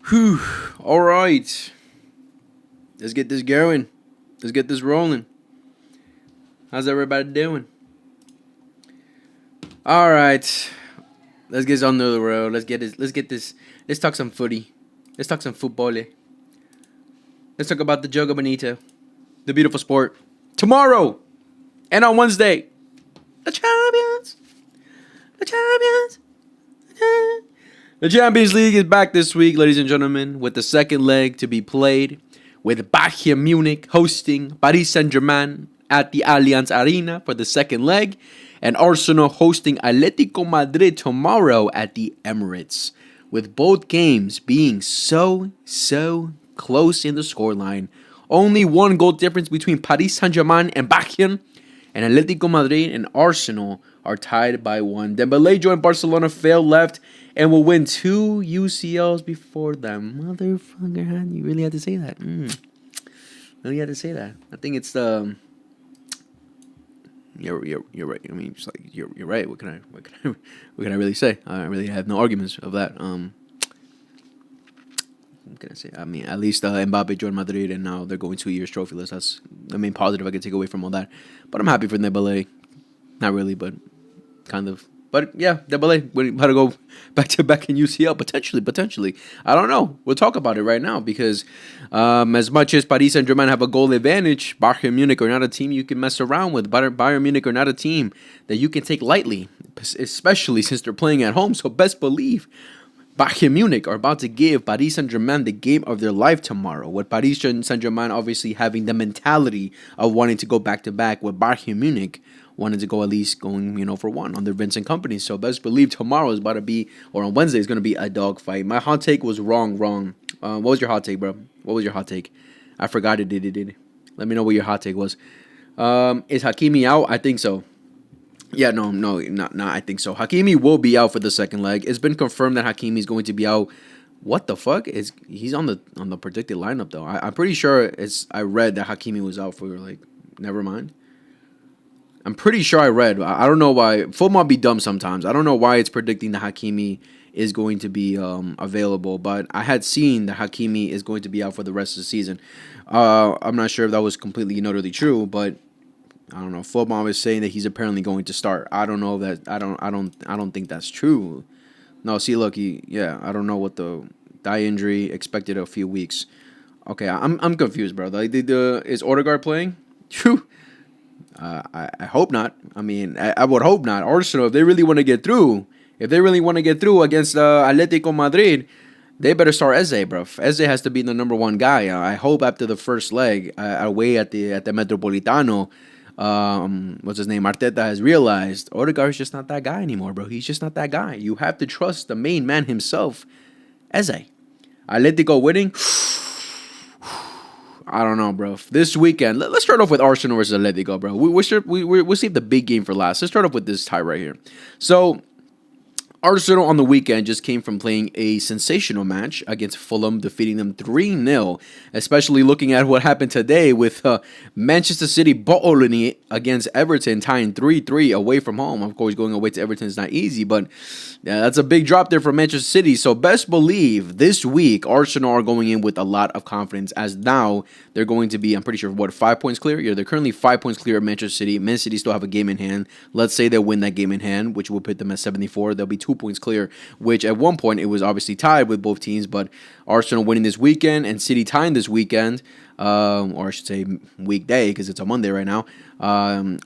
Whew. All right. Let's get this going. Let's get this rolling. How's everybody doing? All right. Let's get on the road. Let's get this. Let's talk some footy. Let's talk some football. Let's talk about the Jogo Bonito, the beautiful sport. Tomorrow and on Wednesday, the champions. The champions. The Champions League is back this week, ladies and gentlemen, with the second leg to be played, with Bayern Munich hosting Paris Saint-Germain at the Allianz Arena for the second leg, and Arsenal hosting Atletico Madrid tomorrow at the Emirates, with both games being so close in the scoreline. Only one goal difference between Paris Saint-Germain and Bayern, and Atletico Madrid and Arsenal are tied by one. Dembélé joined Barcelona, failed left, and will win 2 UCLs before them. Motherfucker, you really had to say that. Really had to say that. I think it's the. You're right. I mean, just like you're right. What can I really say? I really have no arguments of that. What can I say? I mean, at least Mbappe joined Madrid, and now they're going 2 years trophyless. That's the main positive I can take away from all that. But I'm happy for Dembélé. Not really, but kind of. But yeah, Dembélé, we're about to go back to back in UCL potentially. I don't know. We'll talk about it right now because as much as Paris Saint-Germain have a goal advantage, Bayern Munich are not a team you can mess around with. Bayern Munich are not a team that you can take lightly, especially since they're playing at home. So best believe Bayern Munich are about to give Paris Saint-Germain the game of their life tomorrow, with Paris Saint-Germain obviously having the mentality of wanting to go back-to-back, with Bayern Munich wanting to go at least going, for one on their Vincent company. So best believe tomorrow is about to be, or on Wednesday is going to be a dogfight. My hot take was wrong. What was your hot take, bro? What was your hot take? I forgot it. Let me know what your hot take was. Is Hakimi out? I think so. Yeah, no, not. I think so. Hakimi will be out for the second leg. It's been confirmed that Hakimi is going to be out. What the fuck? He's on the predicted lineup though? I'm pretty sure I read that Hakimi was out for never mind. I'm pretty sure I read. I don't know why. Football be dumb sometimes. I don't know why it's predicting that Hakimi is going to be available, but I had seen that Hakimi is going to be out for the rest of the season. I'm not sure if that was completely and utterly true, but I don't know. Football is saying that he's apparently going to start. I don't know that. I don't think that's true. No, see, look, I don't know what the thigh injury expected a few weeks. Okay, I'm confused, bro. Is Odegaard playing? Phew. I hope not. I mean, I would hope not. Arsenal, if they really want to get through against Atletico Madrid, they better start Eze, bro. Eze has to be the number one guy. I hope after the first leg away at the Metropolitano, what's his name? Arteta has realized Odegaard's just not that guy anymore, bro. He's just not that guy. You have to trust the main man himself, Eze. Atletico winning. I don't know, bro. This weekend, let's start off with Arsenal versus Atletico, bro. We'll save the big game for last. Let's start off with this tie right here. So, Arsenal on the weekend just came from playing a sensational match against Fulham, defeating them 3-0, especially looking at what happened today with Manchester City bottling it against Everton, tying 3-3 away from home. Of course, going away to Everton is not easy, but that's a big drop there for Manchester City. So best believe this week, Arsenal are going in with a lot of confidence, as now they're going to be, I'm pretty sure, 5 points clear? Yeah, they're currently 5 points clear of Manchester City. Man City still have a game in hand. Let's say they win that game in hand, which will put them at 74. They'll be 2 points clear, which at one point it was obviously tied with both teams, but Arsenal winning this weekend and City tying this weekend, or I should say weekday because it's a Monday right now.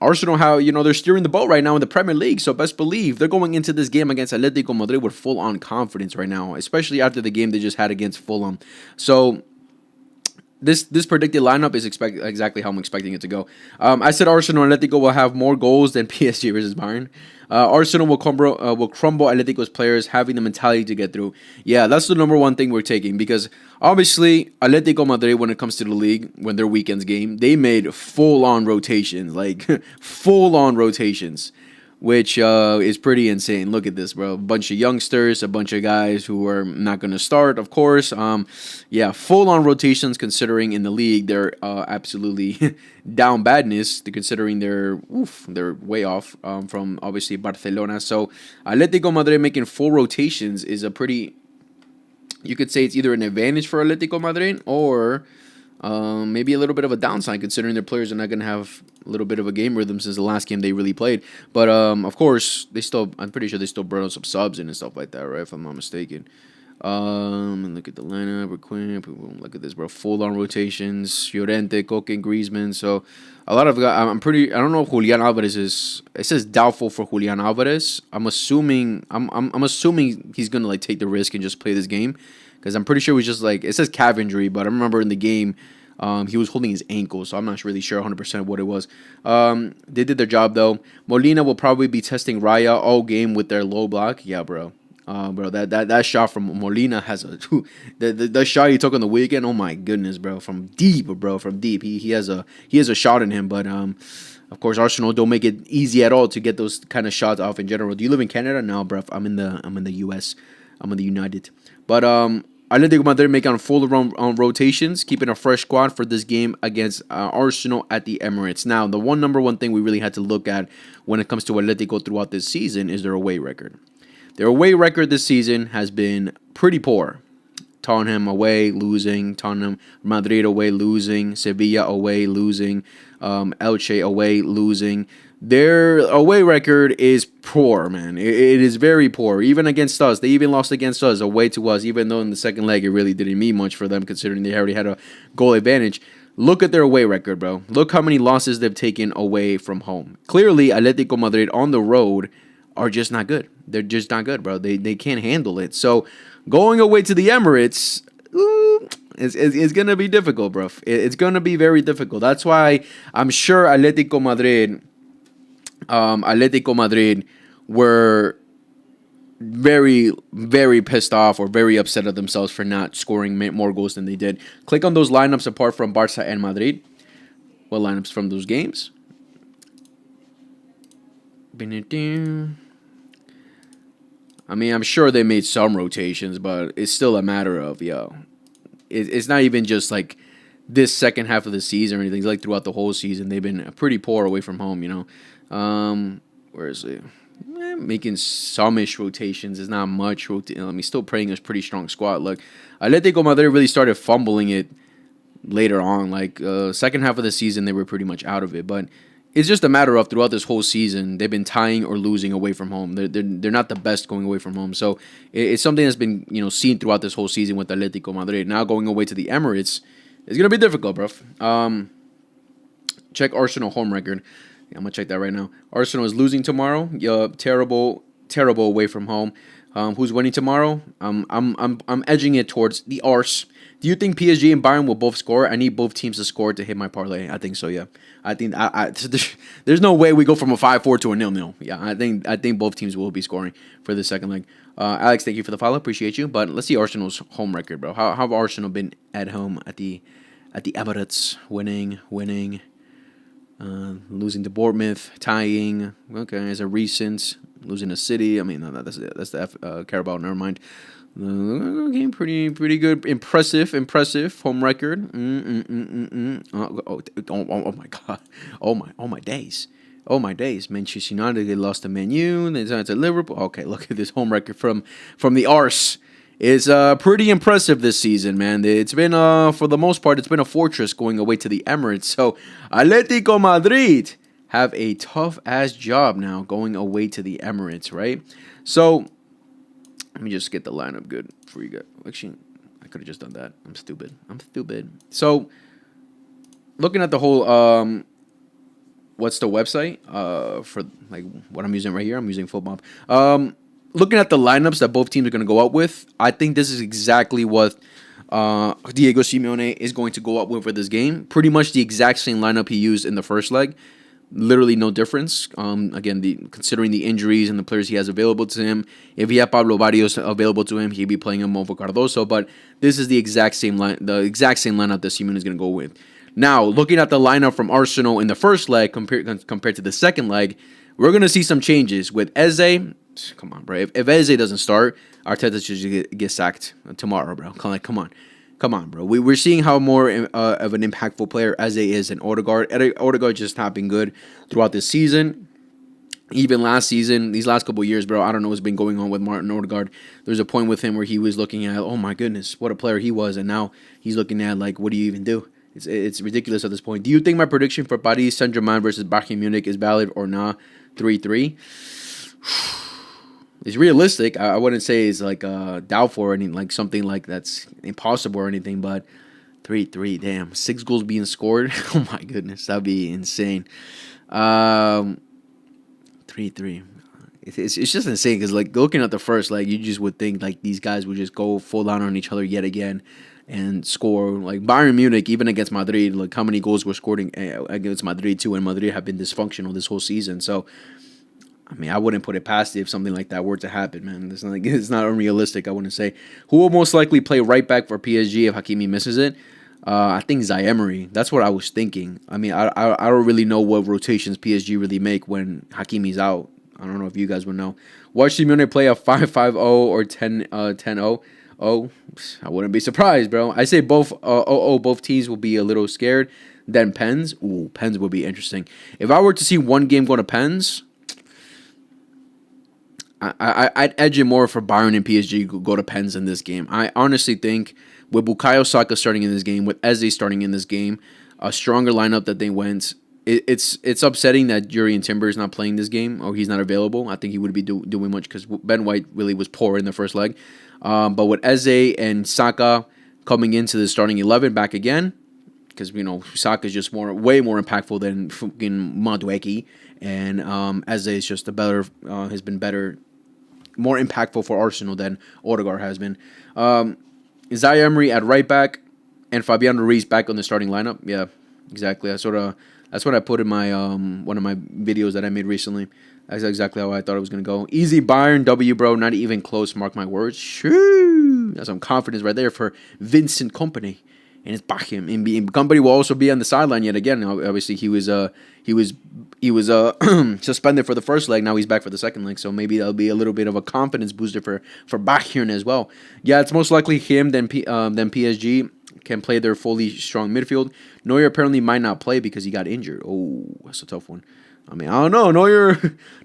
Arsenal, they're steering the boat right now in the Premier League, so best believe they're going into this game against Atletico Madrid with full-on confidence right now, especially after the game they just had against Fulham. So This predicted lineup is exactly how I'm expecting it to go. I said Arsenal and Atletico will have more goals than PSG versus Bayern. Arsenal will crumble Atletico's players, having the mentality to get through. Yeah, that's the number one thing we're taking, because obviously Atletico Madrid, when it comes to the league, when their weekends game, they made full-on rotations, which is pretty insane. Look at this, bro. A bunch of youngsters, a bunch of guys who are not going to start, of course. Full-on rotations, considering in the league they're absolutely down badness, considering they're way off from, obviously, Barcelona. So Atletico Madrid making full rotations is a pretty you could say it's either an advantage for Atletico Madrid or maybe a little bit of a downside, considering their players are not going to have a little bit of a game rhythm since the last game they really played. But of course, I'm pretty sure they still brought on some subs in and stuff like that, right? If I'm not mistaken. And look at the lineup. Look at this, bro. Full on rotations. Llorente, Coque, and Griezmann. So a lot of guys. I don't know if Julian Alvarez is. It says doubtful for Julian Alvarez. I'm assuming. I'm assuming he's gonna like take the risk and just play this game, because I'm pretty sure it was just like it says calf injury, but I remember in the game. He was holding his ankle, so I'm not really sure 100% what it was. They did their job though. Molina will probably be testing Raya all game with their low block. Yeah, bro. Bro, that shot from Molina has a the shot he took on the weekend. Oh my goodness, bro, from deep, bro, from deep. He has a shot in him, but of course Arsenal don't make it easy at all to get those kind of shots off in general. Do you live in Canada? No, bro. I'm in the US. I'm in the United. But Atletico Madrid making full on rotations, keeping a fresh squad for this game against Arsenal at the Emirates. Now, the number one thing we really had to look at when it comes to Atletico throughout this season is their away record. Their away record this season has been pretty poor. Tottenham away, losing. Tottenham, Madrid away, losing. Sevilla away, losing. Elche away, losing. Their away record is poor, man. It is very poor. Even against us. They even lost against us away to us, even though in the second leg it really didn't mean much for them considering they already had a goal advantage. Look at their away record, bro. Look how many losses they've taken away from home. Clearly, Atletico Madrid on the road are just not good. They're just not good, bro. They can't handle it. So going away to the Emirates, it's going to be difficult, bro. It's going to be very difficult. That's why I'm sure Atletico Madrid were very, very pissed off or very upset at themselves for not scoring more goals than they did. Click on those lineups apart from Barca and Madrid. What lineups from those games? I mean, I'm sure they made some rotations, but it's still a matter of, it's not even just like this second half of the season or anything. It's like throughout the whole season, they've been pretty poor away from home, Where is it? Making some-ish rotations is not much. Still playing a pretty strong squad. Look, Atletico Madrid really started fumbling it later on. Like, second half of the season, they were pretty much out of it, but it's just a matter of throughout this whole season, they've been tying or losing away from home. They're not the best going away from home. So it's something that's been seen throughout this whole season with Atletico Madrid. Now going away to the Emirates, it's gonna be difficult, bro. Check Arsenal home record. Yeah, I'm gonna check that right now. Arsenal is losing tomorrow. Terrible away from home. Who's winning tomorrow? I'm edging it towards the Ars. Do you think PSG and Bayern will both score? I need both teams to score to hit my parlay. I think so, yeah. I think there's no way we go from a 5-4 to a 0-0. Yeah, I think both teams will be scoring for the second leg. Alex, thank you for the follow. Appreciate you. But let's see Arsenal's home record, bro. How have Arsenal been at home at the Emirates? Winning, losing to Bournemouth, tying. Okay, as a recent losing to City. I mean, no, that's the Carabao. Never mind. Game pretty good, impressive home record. Oh my god, oh my days. Manchester United, they lost to Man U, they lost to Liverpool. Okay, look at this home record from the Arse. It's pretty impressive this season, man. It's been for the most part, it's been a fortress going away to the Emirates. So Atletico Madrid have a tough ass job now going away to the Emirates, right? So let me just get the lineup good before you go. Actually, I could have just done that. I'm stupid. So, looking at the whole, what's the website? For like what I'm using right here, I'm using Football. Looking at the lineups that both teams are going to go out with, I think this is exactly what Diego Simeone is going to go out with for this game. Pretty much the exact same lineup he used in the first leg. Literally no difference. Again, considering the injuries and the players he has available to him, if he had Pablo Barrios available to him, he'd be playing Movo Cardoso. But this is the exact same lineup that Simeone is going to go with. Now, looking at the lineup from Arsenal in the first leg compared to the second leg, we're going to see some changes with Eze. Come on, bro. If Eze doesn't start, Arteta should get sacked tomorrow, bro. Come on, bro. We're seeing how more of an impactful player Eze is than Odegaard. Odegaard just not been good throughout this season. Even last season, these last couple of years, bro, I don't know what's been going on with Martin Odegaard. There's a point with him where he was looking at, oh my goodness, what a player he was, and now he's looking at like, what do you even do? It's ridiculous at this point. Do you think my prediction for Paris Saint-Germain versus Bayern Munich is valid or not? 3-3. It's realistic. I wouldn't say it's like doubtful or anything, like something like that's impossible or anything, but 3-3, damn. 6 goals being scored. Oh my goodness, that'd be insane. 3-3. It's just insane because like looking at the first leg, you just would think like these guys would just go full on each other yet again and score. Like Bayern Munich, even against Madrid, like how many goals were scored against Madrid too, and Madrid have been dysfunctional this whole season. So I mean, I wouldn't put it past it if something like that were to happen, man. It's not unrealistic, I wouldn't say. Who will most likely play right back for PSG if Hakimi misses it? I think Zaire. That's what I was thinking. I mean, I don't really know what rotations PSG really make when Hakimi's out. I don't know if you guys would know. Watch Simeone play a 5-5-0 or 10-0. Oh, I wouldn't be surprised, bro. I say both both teams will be a little scared. Then pens. Ooh, pens would be interesting. If I were to see one game go to pens, I'd edge it more for Bayern and PSG go to pens in this game. I honestly think with Bukayo Saka starting in this game, with Eze starting in this game, a stronger lineup that they went. It's upsetting that Jurriën Timber is not playing this game or he's not available. I think he would be doing much because Ben White really was poor in the first leg. But with Eze and Saka coming into the starting 11 back again, because Saka is just way more impactful than fucking Madueke, and Eze is just has been better, more impactful for Arsenal than Odegaard has been. Zaire Emery at right back and Fabian Ruiz back on the starting lineup. Yeah, exactly. That's what I put in my one of my videos that I made recently. That's exactly how I thought it was gonna go. Easy Bayern W, bro. Not even close. Mark my words. Shoo! That's some confidence right there for Vincent Kompany and his Bachim. And Kompany will also be on the sideline yet again. Obviously, he was suspended for the first leg. Now he's back for the second leg. So maybe that'll be a little bit of a confidence booster for Bayern as well. Yeah, it's most likely him than PSG can play their fully strong midfield. Neuer apparently might not play because he got injured. Oh, that's a tough one. I mean, I don't know.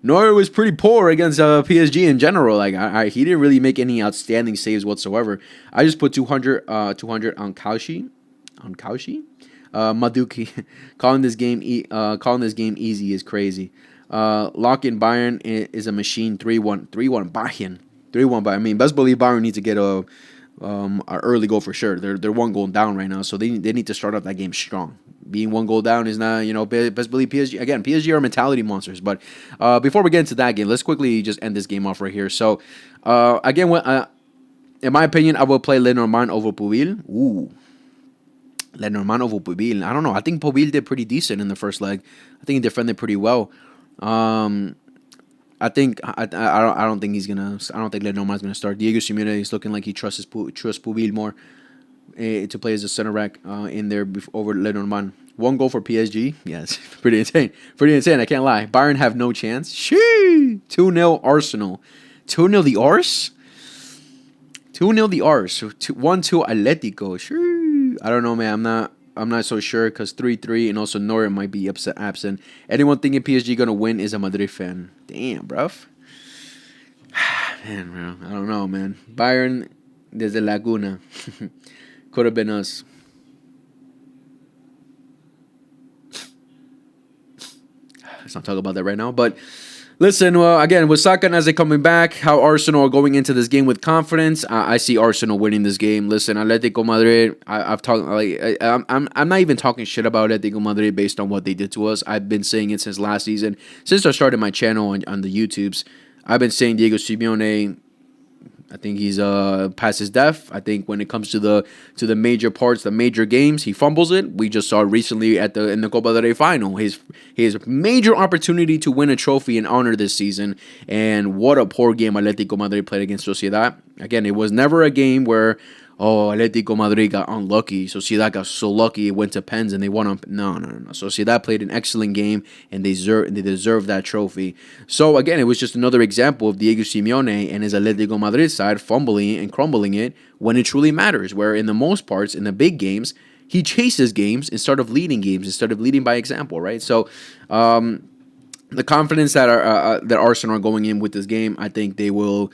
Neuer was pretty poor against PSG in general. Like, he didn't really make any outstanding saves whatsoever. I just put 200 on Kaushi. Maduki. calling this game easy is crazy. Lock in Bayern is a machine. 3-1 Bayern. 3-1 Bayern. I mean, best believe Bayern needs to get a early goal for sure. They're 1 goal down right now, so they need to start off that game strong. Being 1 goal down is not, best believe PSG. Again, PSG are mentality monsters. But before we get into that game, let's quickly just end this game off right here. So, again, in my opinion, I will play Lenormand over Pubil. Ooh. Lenormand over Pubil. I don't know. I think Pubil did pretty decent in the first leg. I think he defended pretty well. I don't think Lenormand's gonna start. Diego Simeone is looking like he trusts Pubil more to play as a center back in there over Lenormand. 1 goal for PSG. Yes, pretty insane. I can't lie. Bayern have no chance. Shee! 2-0 Arsenal. 2-0 the Ars. 2-0 the Ars. 1-2 Atletico. Shee! I don't know, man. I'm not so sure because 3-3 and also Neuer might be absent. Anyone thinking PSG gonna win is a Madrid fan. Damn, bruv. Man, bro. I don't know, man. Bayern desde Laguna. Could have been us. Let's not talk about that right now. But listen, again, with Saka and Eze coming back, how Arsenal are going into this game with confidence. I see Arsenal winning this game. Listen, Atletico Madrid. I've talked I'm not even talking shit about Atletico Madrid based on what they did to us. I've been saying it since last season, since I started my channel on the YouTubes. I've been saying Diego Simeone. I think he's past his depth. I think when it comes to the major parts, the major games, he fumbles it. We just saw recently in the Copa del Rey final his major opportunity to win a trophy and honor this season. And what a poor game Atletico Madrid played against Sociedad. Again, it was never a game where Atletico Madrid got unlucky. Sociedad got so lucky it went to pens and they won. No. Sociedad played an excellent game and they deserve that trophy. So again, it was just another example of Diego Simeone and his Atletico Madrid side fumbling and crumbling it when it truly matters. Where in the most parts, in the big games, he chases games instead of leading by example, right? So, the confidence that Arsenal are going in with this game, I think they will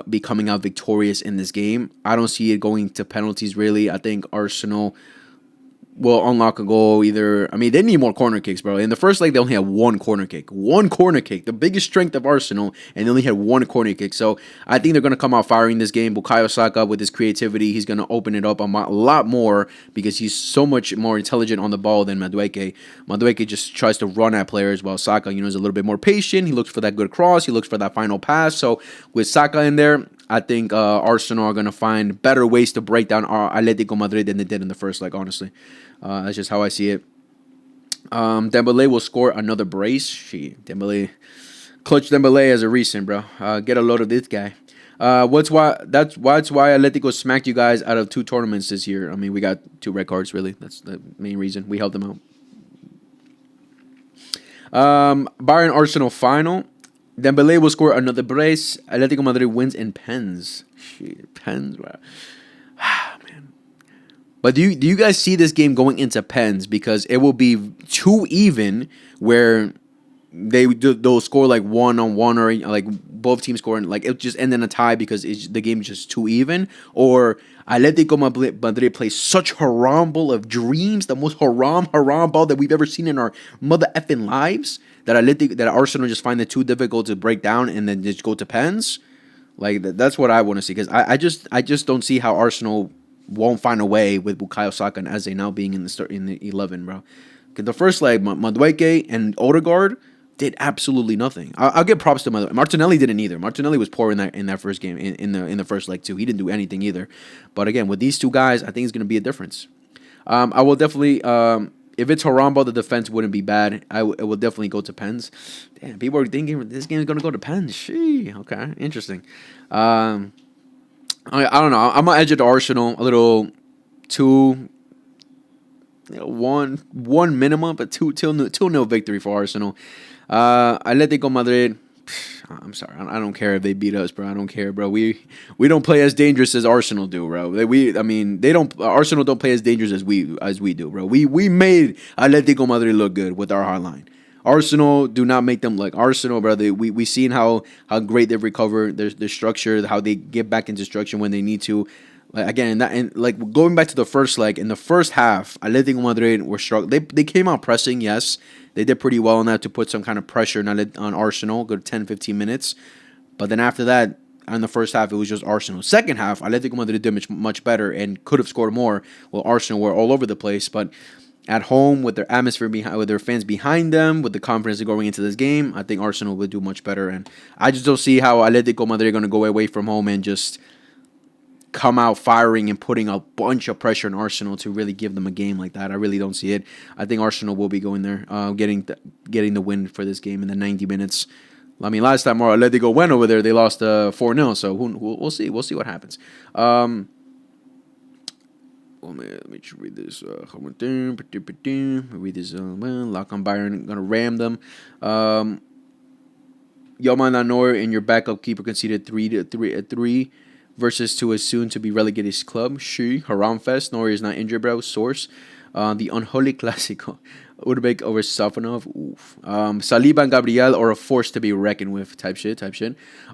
be coming out victorious in this game. I don't see it going to penalties really. I think Arsenal will unlock a goal either. I mean, they need more corner kicks, bro. In the first leg, they only had one corner kick. One corner kick. The biggest strength of Arsenal, and they only had one corner kick. So I think they're going to come out firing this game. Bukayo Saka, with his creativity, he's going to open it up a lot more because he's so much more intelligent on the ball than Madueke. Madueke just tries to run at players, while Saka, is a little bit more patient. He looks for that good cross. He looks for that final pass. So with Saka in there, I think Arsenal are going to find better ways to break down Atletico Madrid than they did in the first leg, honestly. That's just how I see it. Dembele will score another brace. Clutch Dembele as a recent, bro. Get a load of this guy. That's why Atletico smacked you guys out of 2 tournaments this year. I mean, we got 2 red cards, really. That's the main reason. We helped them out. Bayern Arsenal final. Dembele will score another brace. Atletico Madrid wins in pens. Pens, bro. Man. But do you guys see this game going into pens? Because it will be too even where they'll score like 1-on-1 or like both teams scoring. Like it'll just end in a tie because the game is just too even. Or Atletico Madrid plays such haram ball of dreams, the most haram ball that we've ever seen in our mother effing lives, that Arsenal just find it too difficult to break down and then just go to pens. Like that's what I want to see, because I just don't see how Arsenal won't find a way with Bukayo Saka and Eze now being in the 11, bro. Because the first leg, Madueke and Odegaard did absolutely nothing. I'll give props to Martinelli didn't either. Martinelli was poor in that first game in the first leg too. He didn't do anything either. But again, with these 2 guys, I think it's going to be a difference. I will definitely, if it's Harambo, the defense wouldn't be bad. It will definitely go to pens. Damn, people are thinking this game is going to go to pens. Shee, okay, interesting. I don't know. I'm gonna edge it to Arsenal a little 2. One minimum, but 2-0 victory for Arsenal. Atletico Madrid, I'm sorry, I don't care if they beat us, bro. I don't care, bro. We don't play as dangerous as Arsenal do, bro. Arsenal don't play as dangerous as we do, bro. We made Atletico Madrid look good with our hard line. Arsenal do not make them like Arsenal, brother. We seen how great they've recovered their structure, how they get back into structure when they need to. Like, again, like going back to the first leg, in the first half, Atletico Madrid were struggling. They came out pressing, yes. They did pretty well on that to put some kind of pressure on Arsenal, good 10-15 minutes. But then after that, in the first half, it was just Arsenal. Second half, Atletico Madrid did much better and could have scored more, while Arsenal were all over the place. But at home, with their atmosphere behind, with their fans behind them, with the confidence of going into this game, I think Arsenal will do much better. And I just don't see how Atletico Madrid are going to go away from home and just come out firing and putting a bunch of pressure on Arsenal to really give them a game like that. I really don't see it. I think Arsenal will be going there, getting the win for this game in the 90 minutes. I mean, last time Atletico went over there, they lost 4-0. So we'll see. We'll see what happens. Let me just read this. Read this. Lock on Bayern. Gonna ram them. Yoman Lanor and your backup keeper conceded 3 versus to a soon-to-be relegated club. Haram Fest. Nori is not injured, bro. Source. The unholy Clásico. Udbek over Safanov. Oof. Saliba and Gabriel are a force to be reckoned with. Type shit.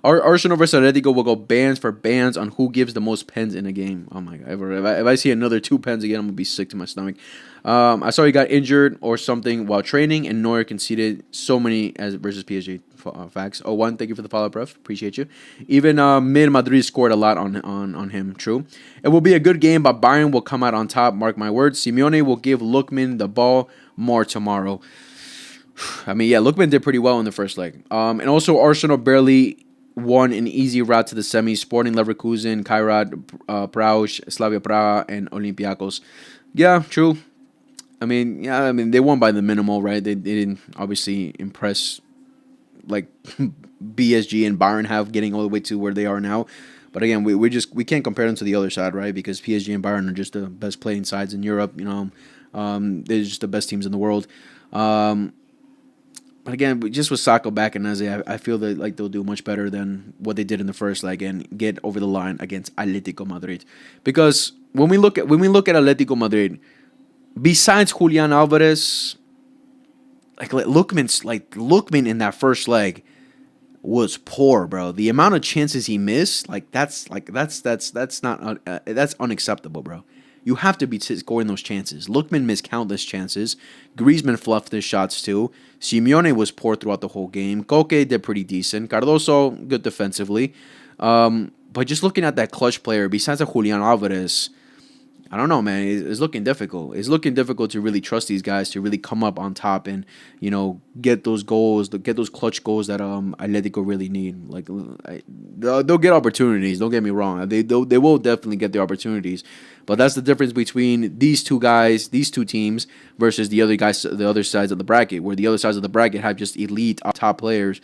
Arsenal versus Atletico will go bands on who gives the most pens in a game. Oh my god. If I see another 2 pens again, I'm going to be sick to my stomach. I saw he got injured or something while training, and Neuer conceded so many as versus PSG. Facts. 1, thank you for the follow-up, ref. Appreciate you. Even Madrid scored a lot on him. True. It will be a good game, but Bayern will come out on top. Mark my words. Simeone will give Lookman the ball more tomorrow. I mean, yeah, Lookman did pretty well in the first leg. And also Arsenal barely won an easy route to the semis. Sporting Leverkusen, Kairat, Prague, Slavia Praha, and Olympiacos. Yeah, true. I mean, they won by the minimal, right? They didn't obviously impress like BSG and Bayern have, getting all the way to where they are now. But again, we can't compare them to the other side, right? Because PSG and Bayern are just the best playing sides in Europe. They're just the best teams in the world. But again, just with Saka back and Eze, I feel that like they'll do much better than what they did in the first leg and get over the line against Atletico Madrid. Because when we look at Atletico Madrid, besides Julian Alvarez, Lookman in that first leg was poor, bro. The amount of chances he missed, that's not that's unacceptable, bro. You have to be scoring those chances. Lookman missed countless chances. Griezmann fluffed his shots too. Simeone was poor throughout the whole game. Koke did pretty decent. Cardoso good defensively. But just looking at that clutch player, besides Julian Alvarez, I don't know, man. It's looking difficult. It's looking difficult to really trust these guys to really come up on top and get those goals, get those clutch goals that Atletico really need. They'll get opportunities. Don't get me wrong. They will definitely get the opportunities, but that's the difference between these two guys, these two teams, versus the other guys, the other sides of the bracket, where the other sides of the bracket have just elite top players,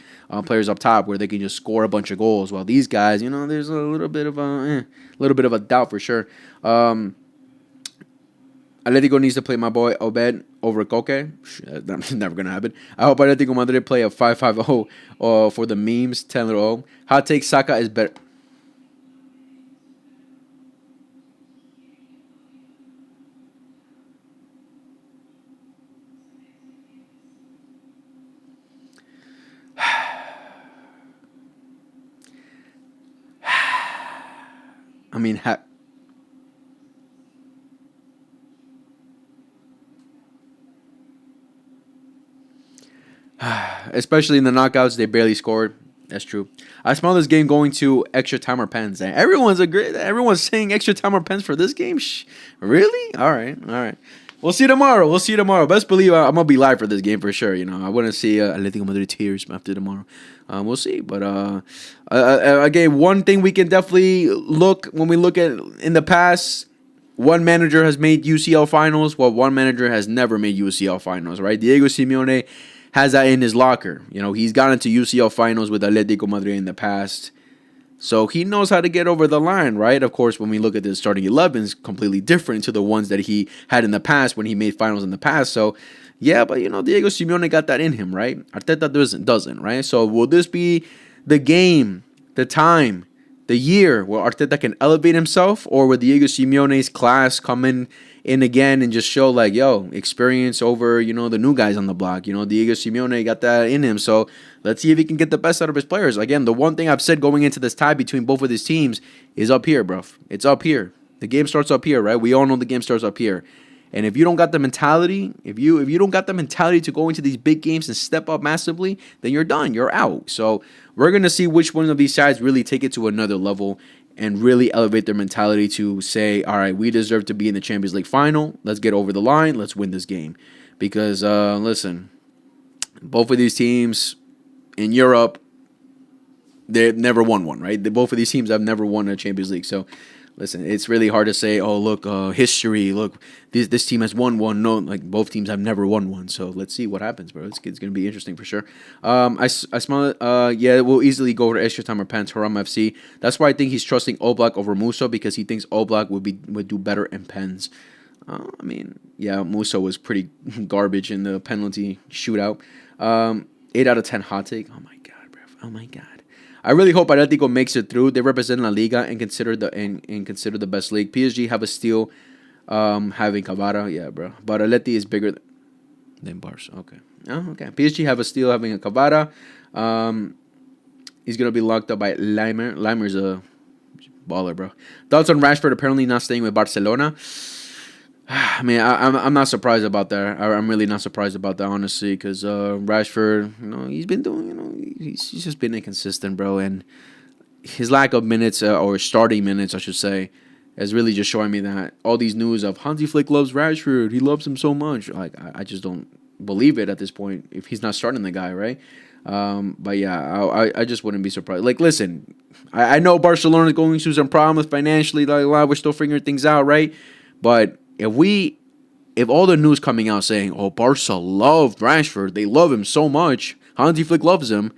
players up top where they can just score a bunch of goals. While these guys, there's a little bit of a doubt for sure. Atletico needs to play my boy Obed over Koke. That's never going to happen. I hope Atletico Madrid play a 5-5-0 for the memes, 10-0. Hot take, Saka is better. I mean, especially in the knockouts, they barely scored. That's true. I smell this game going to extra time or pens. Everyone's saying extra time or pens for this game. Really? All right. We'll see tomorrow. Best believe I'm gonna be live for this game for sure. I want to see Atletico Madrid tears after tomorrow. We'll see. But again, one thing we can definitely look when we look at in the past. One manager has made UCL finals, while one manager has never made UCL finals. Right? Diego Simeone has that in his locker. He's gotten to UCL finals with Atletico Madrid in the past. So he knows how to get over the line, right? Of course, when we look at the starting 11s, completely different to the ones that he had in the past when he made finals in the past. So, yeah, but, Diego Simeone got that in him, right? Arteta doesn't, right? So will this be the game, the time, the year where Arteta can elevate himself, or will Diego Simeone's class come in again and just show experience over, the new guys on the block. Diego Simeone got that in him. So let's see if he can get the best out of his players. Again, the one thing I've said going into this tie between both of these teams is up here, bro. It's up here. The game starts up here, right? We all know the game starts up here. And if you don't got the mentality, if you don't got the mentality to go into these big games and step up massively, then you're done. You're out. So we're going to see which one of these sides really take it to another level and really elevate their mentality to say, all right, we deserve to be in the Champions League final. Let's get over the line. Let's win this game. Because, listen, both of these teams in Europe, they've never won one, right? Both of these teams have never won a Champions League. So, listen, it's really hard to say, oh, look, history, look, this team has won one. No, both teams have never won one. So let's see what happens, bro. It's going to be interesting for sure. I smell it. Yeah, we'll easily go over to extra time or pens, Haram FC. That's why I think he's trusting Oblak over Musso, because he thinks Oblak would do better in pens. I mean, yeah, Musso was pretty garbage in the penalty shootout. 8 out of 10 hot take. Oh, my God, bro. Oh, my God. I really hope Atletico makes it through. They represent La Liga and consider the best league. PSG have a steal, having Cavara, yeah, bro. But Atleti is bigger than Barca. Okay. Oh, okay. PSG have a steal, having a Cavara. He's gonna be locked up by Limer. Limer's a baller, bro. Thoughts on Rashford apparently not staying with Barcelona? I mean, I'm not surprised about that. I'm really not surprised about that, honestly, because Rashford, he's been doing, he's just been inconsistent, bro, and his lack of minutes or starting minutes, I should say, is really just showing me that all these news of Hansi Flick loves Rashford, he loves him so much, I just don't believe it at this point if he's not starting the guy, right? But yeah, I just wouldn't be surprised. Listen, I know Barcelona is going through some problems financially, we're still figuring things out, right? But if all the news coming out saying, oh, Barca loved Rashford, they love him so much, Hansi Flick loves him,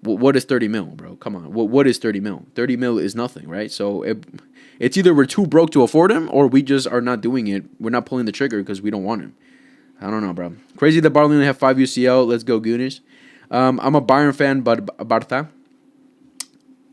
what is 30 mil, bro? Come on. What is 30 mil? 30 mil is nothing, right? So it's either we're too broke to afford him, or we just are not doing it. We're not pulling the trigger because we don't want him. I don't know, bro. Crazy that Barca only have 5 UCL. Let's go, Goonies. I'm a Bayern fan, but Barca.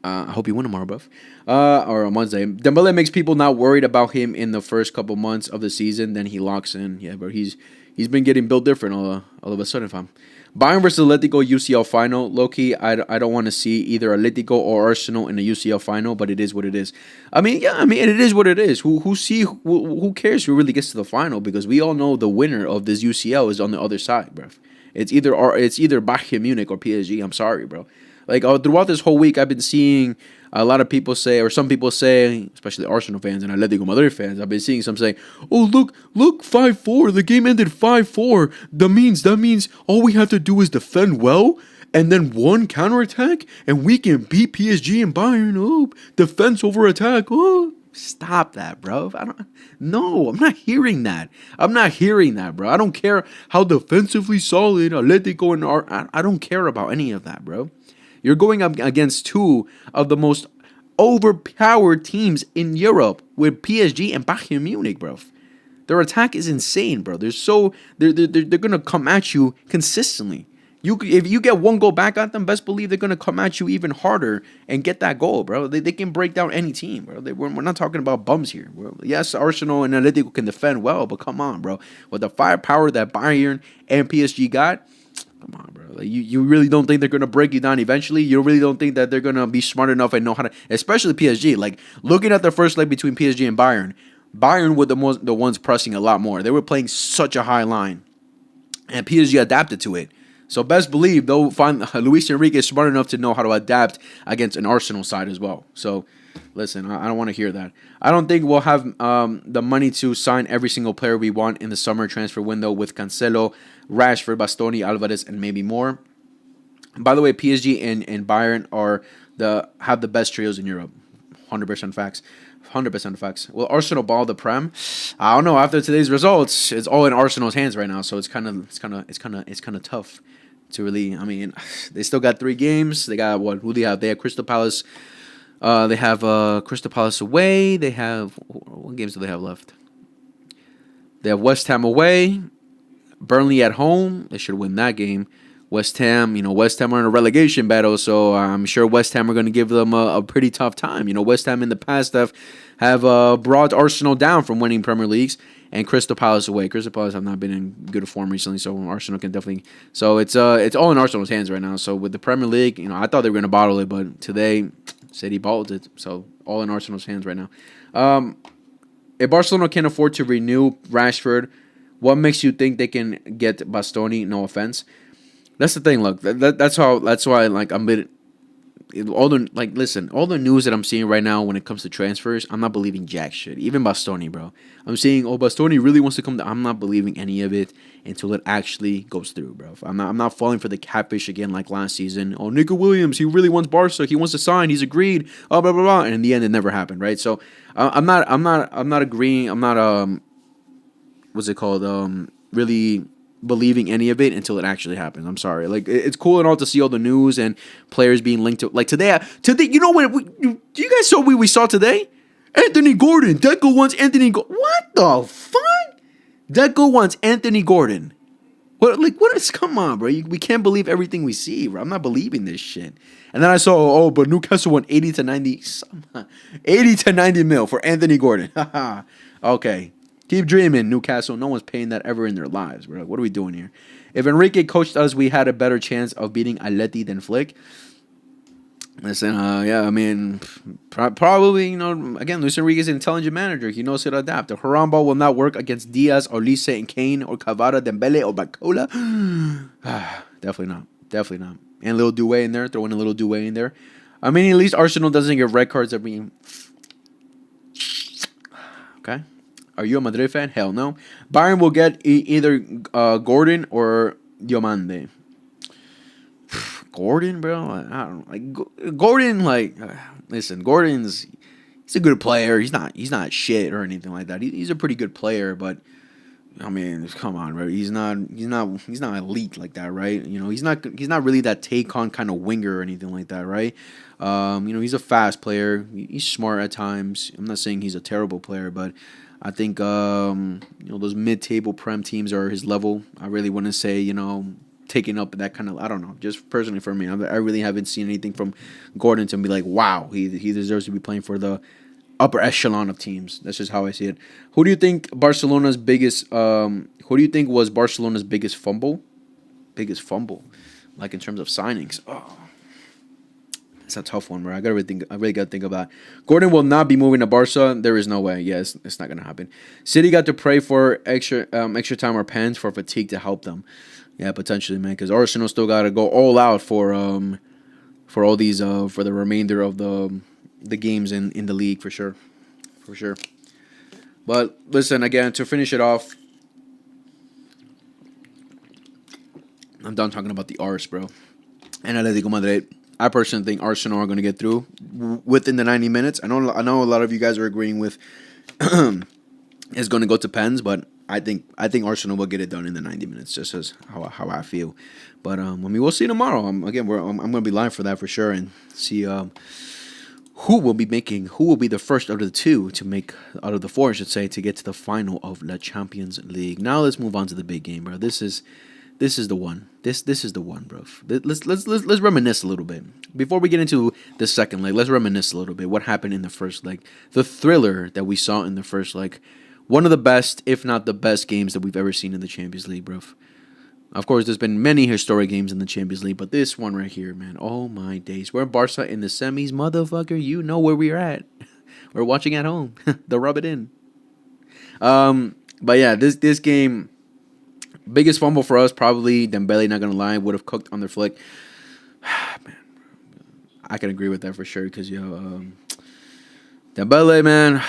I hope you win tomorrow, buff. Or on Wednesday. Dembele makes people not worried about him in the first couple months of the season. Then he locks in. Yeah, bro. He's He's been getting built different all of a sudden, fam. Bayern versus Atletico UCL final. Low-key, I don't want to see either Atletico or Arsenal in the UCL final, but it is what it is. I mean, yeah, I mean, it is what it is. Who cares who really gets to the final? Because we all know the winner of this UCL is on the other side, bro. It's either Bayern Munich or PSG. I'm sorry, bro. Like throughout this whole week, I've been seeing a lot of people say, or some people say, especially Arsenal fans and Atletico Madrid fans, I've been seeing some say, "Oh, look, 5-4. The game ended 5-4. That means all we have to do is defend well, and then one counterattack, and we can beat PSG and Bayern. Oh, defense over attack. Oh." Stop that, bro. No, I'm not hearing that. Bro. I don't care how defensively solid Atletico and I don't care about any of that, bro. You're going up against two of the most overpowered teams in Europe with PSG and Bayern Munich, bro. Their attack is insane, bro. They're gonna come at you consistently. If you get one goal back at them, best believe they're gonna come at you even harder and get that goal, bro. They can break down any team, bro. We're not talking about bums here. Yes, Arsenal and Atletico can defend well, but come on, bro. With the firepower that Bayern and PSG got, come on, bro. Like, you really don't think they're gonna break you down eventually? You really don't think that they're gonna be smart enough and know how to, especially PSG. Like looking at the first leg between PSG and Bayern were the ones pressing a lot more. They were playing such a high line, and PSG adapted to it. So best believe they'll find Luis Enrique is smart enough to know how to adapt against an Arsenal side as well. So listen, I don't want to hear that. I don't think we'll have the money to sign every single player we want in the summer transfer window with Cancelo, Rashford, Bastoni, Alvarez, and maybe more. By the way, PSG and Bayern have the best trios in Europe. 100% facts. 100% facts. Will Arsenal ball the Prem? I don't know. After today's results, it's all in Arsenal's hands right now. So it's kind of tough to really. I mean, they still got 3 games. They got what? Who do they have? They have Crystal Palace. They have Crystal Palace away. They have what games do they have left? They have West Ham away. Burnley at home. They should win that game. West Ham are in a relegation battle, so I'm sure West Ham are going to give them a pretty tough time. West Ham in the past have brought Arsenal down from winning Premier Leagues, and Crystal Palace away. Crystal Palace have not been in good form recently, so Arsenal can definitely. So it's all in Arsenal's hands right now. So with the Premier League, I thought they were going to bottle it, but today City bottled it. So all in Arsenal's hands right now. If Barcelona can afford to renew Rashford, what makes you think they can get Bastoni? No offense. That's the thing. Look, that's why like I'm bit. All the news that I'm seeing right now when it comes to transfers, I'm not believing jack shit. Even Bastoni, bro. I'm seeing, Bastoni really wants to come. I'm not believing any of it until it actually goes through, bro. I'm not falling for the catfish again like last season. Oh, Nico Williams, he really wants Barca. He wants to sign. He's agreed. Oh, blah blah blah. And in the end, it never happened, right? So I'm not agreeing. I'm not what's it called? Really believing any of it until it actually happens. I'm sorry. Like, it's cool and all to see all the news and players being linked to, like, today, you know what, do you guys saw what we saw today? Anthony Gordon. Deco wants Anthony Gordon. What the fuck? Deco wants Anthony Gordon. What is, come on, bro. We can't believe everything we see, bro. I'm not believing this shit. And then I saw, but Newcastle won 80 to 90 mil for Anthony Gordon. Okay. Keep dreaming, Newcastle. No one's paying that ever in their lives, bro. What are we doing here? If Enrique coached us, we had a better chance of beating Atleti than Flick. Listen, yeah, I mean, probably, again, Luis Enrique is an intelligent manager. He knows how to adapt. The Haram ball will not work against Diaz, Olise, and Kane, or Cavara, Dembele, or Bacola. Definitely not. And Lil Doué in there, throwing a Little Doué in there. I mean, at least Arsenal doesn't get red cards every. Okay. Are you a Madrid fan? Hell no. Bayern will get either Gordon or Diomande. Gordon, bro? I don't know. Like, Gordon, listen, he's a good player. He's not shit or anything like that. He's a pretty good player, but I mean, come on, bro. He's not elite like that, right? He's not really that take-on kind of winger or anything like that, right? He's a fast player. He's smart at times. I'm not saying he's a terrible player, but I think those mid-table Prem teams are his level. I really wouldn't say taking up that kind of. I don't know. Just personally for me, I really haven't seen anything from Gordon to be like, wow, he deserves to be playing for the upper echelon of teams. That's just how I see it. Who do you think Barcelona's biggest? Who do you think was Barcelona's biggest fumble? Biggest fumble, like in terms of signings. Oh, it's a tough one, bro. I really gotta think about it. Gordon will not be moving to Barca. There is no way. Yes, it's not gonna happen. City got to pray for extra time or pens for fatigue to help them. Yeah, potentially, man. Because Arsenal still gotta go all out for all these for the remainder of the games in the league for sure, for sure. But listen, again, to finish it off, I'm done talking about the Ars, bro. And Atletico Madrid. I personally think Arsenal are going to get through within the 90 minutes. I know a lot of you guys are agreeing with it's going to go to pens, but I think Arsenal will get it done in the 90 minutes, just as how I feel. But I mean, we'll see tomorrow. I'm going to be live for that for sure and see who will be the first out of the two to make out of the four, I should say, to get to the final of the Champions League. Now let's move on to the big game, bro. This is the one. This is the one, bro. Let's reminisce a little bit before we get into the second leg. Let's reminisce a little bit what happened in the first leg, the thriller that we saw in the first leg. One of the best, if not the best, games that we've ever seen in the Champions League, bro. Of course, there's been many historic games in the Champions League, but this one right here, man. Oh my days, we're Barca in the semis, motherfucker. You know where we're at. We're watching at home. The rub it in. But yeah, this game. Biggest fumble for us, probably Dembele, not going to lie, would have cooked on their flick. Man, I can agree with that for sure because, Dembele, man.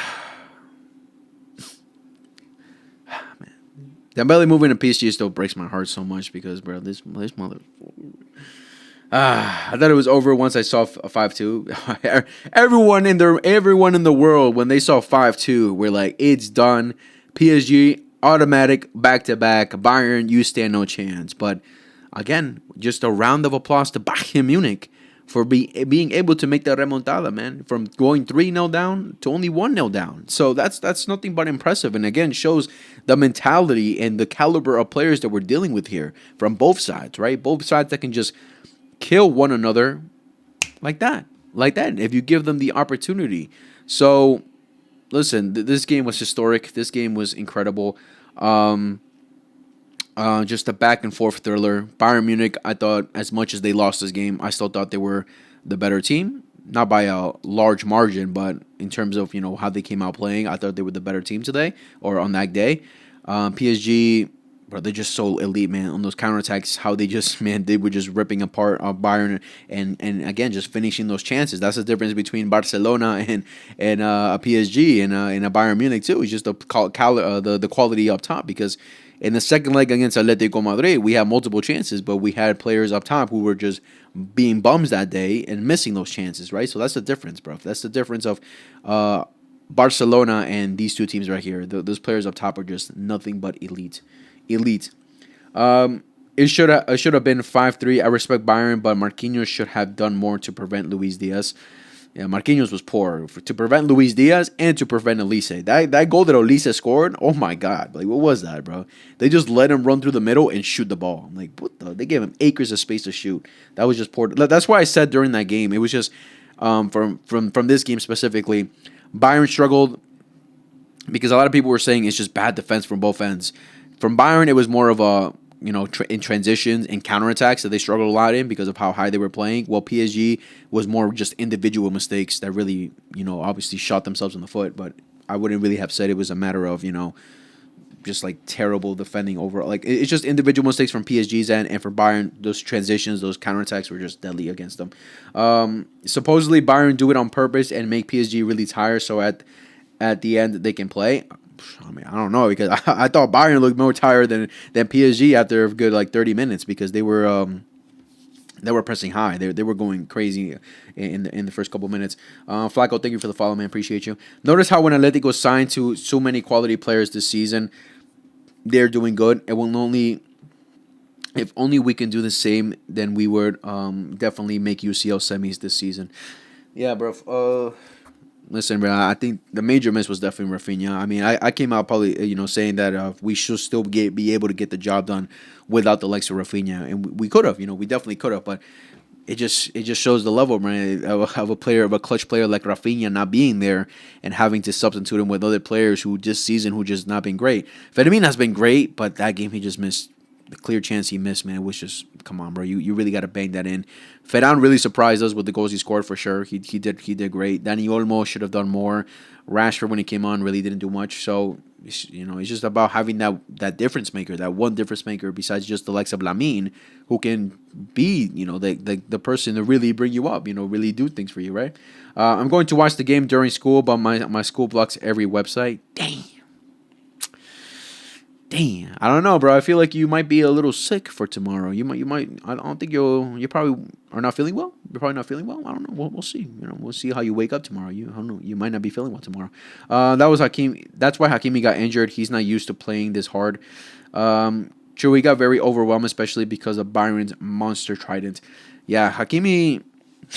Dembele moving to PSG still breaks my heart so much because, bro, this mother... I thought it was over once I saw a 5-2. Everyone in the world, when they saw 5-2, we're like, it's done. PSG... automatic back-to-back. Bayern, you stand no chance. But again, just a round of applause to Bayern Munich for being able to make that remontada, man. From going 3-0 down to only 1-0 down. So that's nothing but impressive. And again, shows the mentality and the caliber of players that we're dealing with here from both sides, right? Both sides that can just kill one another like that. Like that, if you give them the opportunity. So... listen, this game was historic. This game was incredible. Just a back and forth thriller. Bayern Munich, I thought, as much as they lost this game, I still thought they were the better team. Not by a large margin, but in terms of how they came out playing, I thought they were the better team today or on that day. PSG, bro, they're just so elite, man. On those counterattacks, how they just, man, they were just ripping apart Bayern and again, just finishing those chances. That's the difference between Barcelona and a PSG and a Bayern Munich too. It's just the quality up top because in the second leg against Atletico Madrid, we had multiple chances, but we had players up top who were just being bums that day and missing those chances, right? So that's the difference, bro. That's the difference of Barcelona and these two teams right here. Those players up top are just nothing but elite. It should have been 5-3. I respect Bayern, but Marquinhos should have done more to prevent Luis Diaz. Yeah, Marquinhos was poor to prevent Luis Diaz and to prevent Elise. That goal that Elise scored, oh my God. Like, what was that, bro? They just let him run through the middle and shoot the ball. I'm like, what the? They gave him acres of space to shoot. That was just poor. That's why I said during that game, it was just from this game specifically, Bayern struggled because a lot of people were saying it's just bad defense from both ends. From Bayern, it was more of a, in transitions and counterattacks that they struggled a lot in because of how high they were playing. While PSG was more just individual mistakes that really, obviously shot themselves in the foot. But I wouldn't really have said it was a matter of, just like terrible defending overall. Like, it's just individual mistakes from PSG's end, and for Bayern, those transitions, those counterattacks were just deadly against them. Supposedly, Bayern do it on purpose and make PSG really tired, so at the end they can play. I mean, I don't know, because I thought Bayern looked more tired than PSG after a good 30 minutes because they were pressing high. They were going crazy in the first couple minutes. Flacco, thank you for the follow, man. Appreciate you. Notice how when Atletico signed to so many quality players this season, they're doing good. It will only, if only we can do the same, then we would definitely make UCL semis this season. Yeah, bro. Listen, bro, I think the major miss was definitely Rafinha. I mean, I came out probably, saying that we should still be able to get the job done without the likes of Rafinha. And we could have, we definitely could have. But it just shows the level, man, of a player, of a clutch player like Rafinha not being there and having to substitute him with other players who this season who just not been great. Fedemine has been great, but that game he just missed. The clear chance he missed, man, was just, come on, bro. You really got to bang that in. Ferran really surprised us with the goals he scored for sure. He did great. Dani Olmo should have done more. Rashford when he came on really didn't do much. So it's just about having that difference maker, that one difference maker besides just the likes of Lamine, who can be the person to really bring you up, really do things for you, right? I'm going to watch the game during school, but my school blocks every website. Damn, I don't know, bro. I feel like you might be a little sick for tomorrow. You might. I don't think you probably are not feeling well. You're probably not feeling well. I don't know. We'll see. We'll see how you wake up tomorrow. I don't know. You might not be feeling well tomorrow. That was Hakim. That's why Hakimi got injured. He's not used to playing this hard. True, he got very overwhelmed, especially because of Byron's monster trident. Yeah, Hakimi.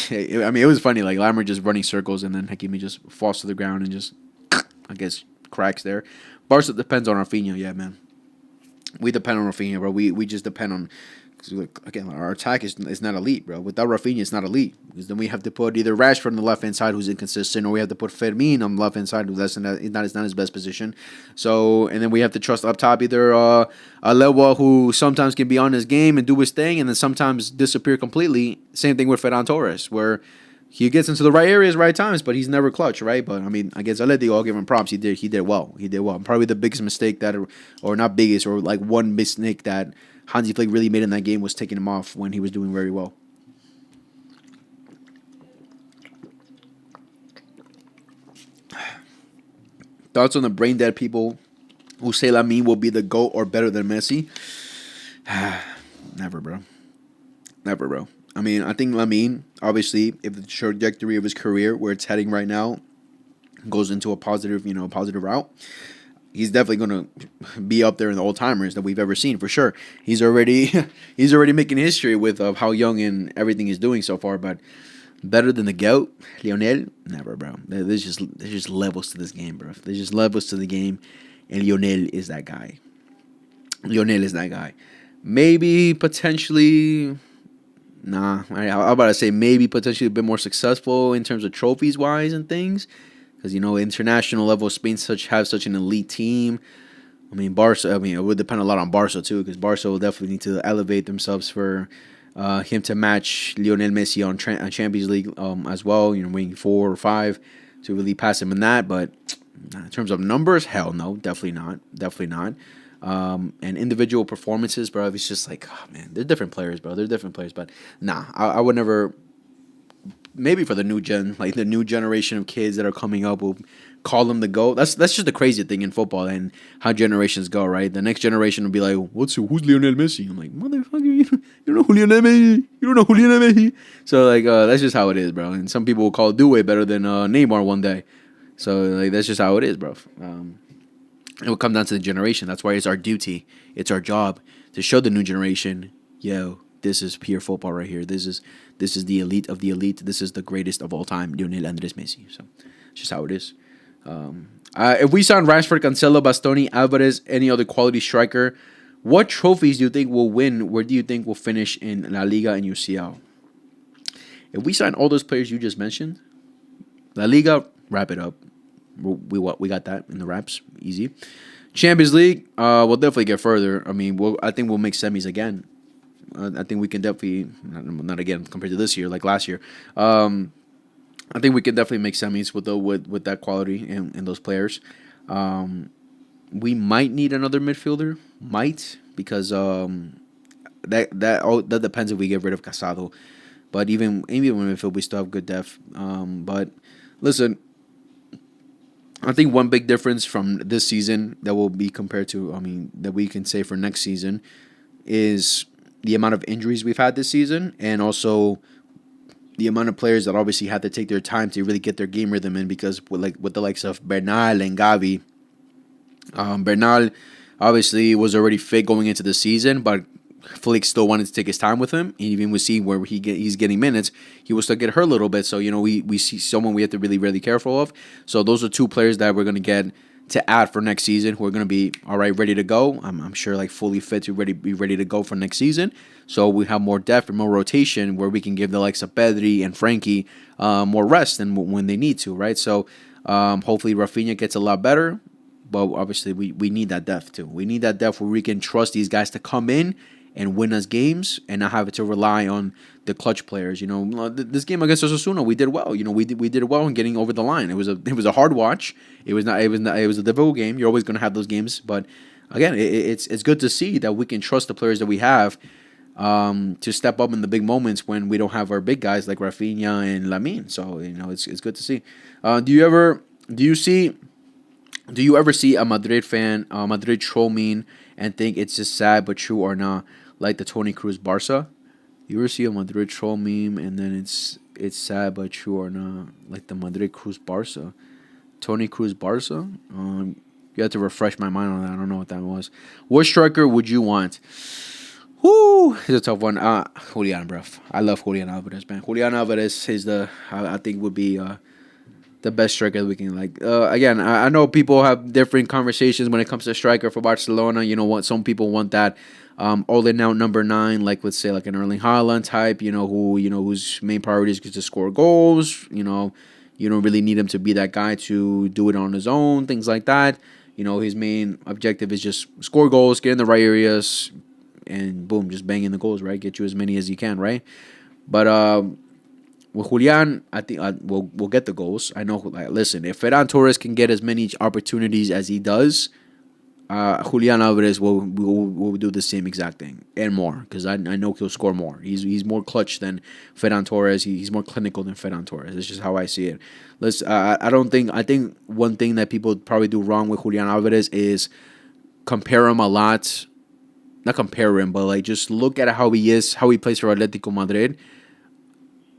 I mean, it was funny. Like Lammer just running circles, and then Hakimi just falls to the ground and just, I guess, cracks there. Barca depends on Rafinha. Yeah, man. We depend on Rafinha, bro. We just depend on, cause again, our attack is not elite, bro. Without Rafinha, it's not elite. Because then we have to put either Rashford on the left hand side, who's inconsistent, or we have to put Fermin on the left hand side, who's not his best position. So, and then we have to trust up top either Alewa, who sometimes can be on his game and do his thing, and then sometimes disappear completely. Same thing with Ferran Torres, where he gets into the right areas, right times, but he's never clutch, right? But I mean, against Atletico, I'll give him props. He did well. Probably the biggest mistake or not biggest, or like one mistake that Hansi Flick really made in that game was taking him off when he was doing very well. Thoughts on the brain dead people who say Lamine will be the GOAT or better than Messi? Never, bro. Never, bro. I mean, I think Lamine, obviously, if the trajectory of his career, where it's heading right now, goes into a positive route, he's definitely going to be up there in the old timers that we've ever seen for sure. He's already making history with how young and everything he's doing so far. But better than the GOAT, Lionel, never, bro. There's just levels to this game, bro. There's just levels to the game, and Lionel is that guy. Maybe potentially. Nah, I'm about to say maybe potentially a bit more successful in terms of trophies wise and things, because international level Spain have such an elite team. I mean Barca. I mean it would depend a lot on Barca too, because Barca will definitely need to elevate themselves for him to match Lionel Messi on Champions League as well. Winning 4 or 5 to really pass him in that. But in terms of numbers, hell no, definitely not. And individual performances, bro, it's just like, oh, man, they're different players, bro. But nah, I would never. Maybe for the new gen, like the new generation of kids that are coming up, will call them the GOAT. That's just the crazy thing in football and how generations go, right? The next generation will be like, who's Lionel Messi? I'm like, motherfucker, you don't know who Lionel Messi. So like, that's just how it is, bro. And some people will call Due better than Neymar one day. So like, that's just how it is, bro. It will come down to the generation. That's why it's our duty. It's our job to show the new generation, yo, this is pure football right here. This is the elite of the elite. This is the greatest of all time, Lionel Andres Messi. So it's just how it is. If we sign Rashford, Cancelo, Bastoni, Alvarez, any other quality striker, what trophies do you think will win? Where do you think will finish in La Liga and UCL? If we sign all those players you just mentioned, La Liga, wrap it up. We got that in the wraps, easy. Champions League, we'll definitely get further. I mean, I think we'll make semis again. I think we can definitely, not again compared to this year, like last year. I think we can definitely make semis with that quality and those players. We might need another midfielder, because that depends if we get rid of Casado. But even when midfield, we still have good depth. But listen. I think one big difference from this season that will be compared to, that we can say for next season, is the amount of injuries we've had this season, and also the amount of players that obviously had to take their time to really get their game rhythm in, because with the likes of Bernal and Gavi, Bernal obviously was already fit going into the season, but Flick still wanted to take his time with him. And even we see where he's getting minutes, he will still get hurt a little bit. So we see someone we have to really, really careful of. So those are two players that we're going to get to add for next season who are going to be all right, ready to go. I'm sure like fully fit to be ready to go for next season. So we have more depth and more rotation where we can give the likes of Pedri and Frankie more rest than when they need to, right? So hopefully Rafinha gets a lot better. But obviously we need that depth too. We need that depth where we can trust these guys to come in and win us games and not have to rely on the clutch players. You know, this game against Osasuna, we did well. You know, we did well in getting over the line. It was a hard watch. It was a difficult game. You're always going to have those games, but again, it's good to see that we can trust the players that we have to step up in the big moments when we don't have our big guys like Rafinha and Lamine. So you know, it's good to see. Do you ever see a Madrid fan, Madrid troll meme, and think it's just sad but true or not, like the Tony Cruz Barca? You ever see a Madrid troll meme and then it's sad but true or not, like the Madrid Cruz Barca, Tony Cruz Barca? You have to refresh my mind on that. I don't know what that was. What striker would you want? Whoo, it's a tough one. Julian, bro. I love Julian Alvarez, man. Julian Alvarez is I think would be the best striker we can like. Again, I know people have different conversations when it comes to striker for Barcelona. You know what? Some people want that all in out number 9, like let's say like an Erling Haaland type. Whose main priority is to score goals. You don't really need him to be that guy to do it on his own. Things like that. His main objective is just score goals, get in the right areas, and boom, just bang in the goals, right? Get you as many as you can, right? But with Julian, I think we'll get the goals. I know. Like, listen, if Ferran Torres can get as many opportunities as he does, Julian Alvarez will do the same exact thing and more because I know he'll score more. He's more clutch than Ferran Torres. He's more clinical than Ferran Torres. It's just how I see it. I think one thing that people probably do wrong with Julian Alvarez is compare him a lot. Not compare him, but like just look at how he is, how he plays for Atletico Madrid.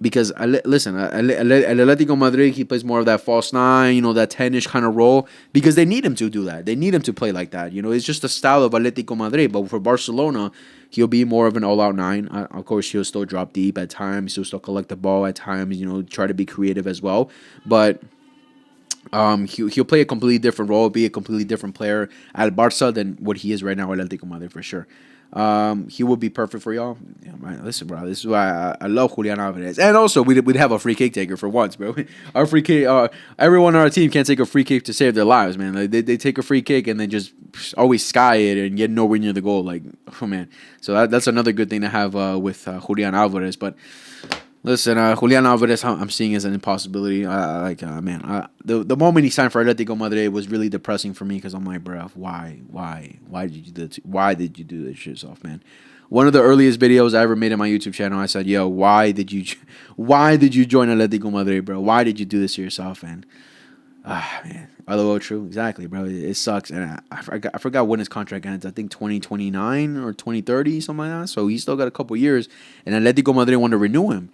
Because, listen, Atletico Madrid, he plays more of that false 9, that 10-ish kind of role. Because they need him to do that. They need him to play like that. It's just the style of Atletico Madrid. But for Barcelona, he'll be more of an all-out 9. Of course, he'll still drop deep at times. He'll still collect the ball at times, try to be creative as well. But he'll play a completely different role, be a completely different player at Barca than what he is right now at Atletico Madrid for sure. He would be perfect for y'all. Yeah, man, listen, bro. This is why I love Julian Alvarez. And also, we'd have a free kick taker for once, bro. Our free kick, everyone on our team can't take a free kick to save their lives, man. Like, they take a free kick and then just always sky it and get nowhere near the goal. Like, oh man. So that's another good thing to have with Julian Alvarez. But listen, Julian Alvarez, I'm seeing as an impossibility. The moment he signed for Atletico Madrid was really depressing for me because I'm like, bro, why did you do this? Why did you do this shit yourself, man? One of the earliest videos I ever made on my YouTube channel, I said, yo, why did you join Atletico Madrid, bro? Why did you do this to yourself, man? Man, although true, exactly, bro. It sucks, and I forgot when his contract ends. I think 2029 or 2030, something like that. So he's still got a couple years, and Atletico Madrid want to renew him.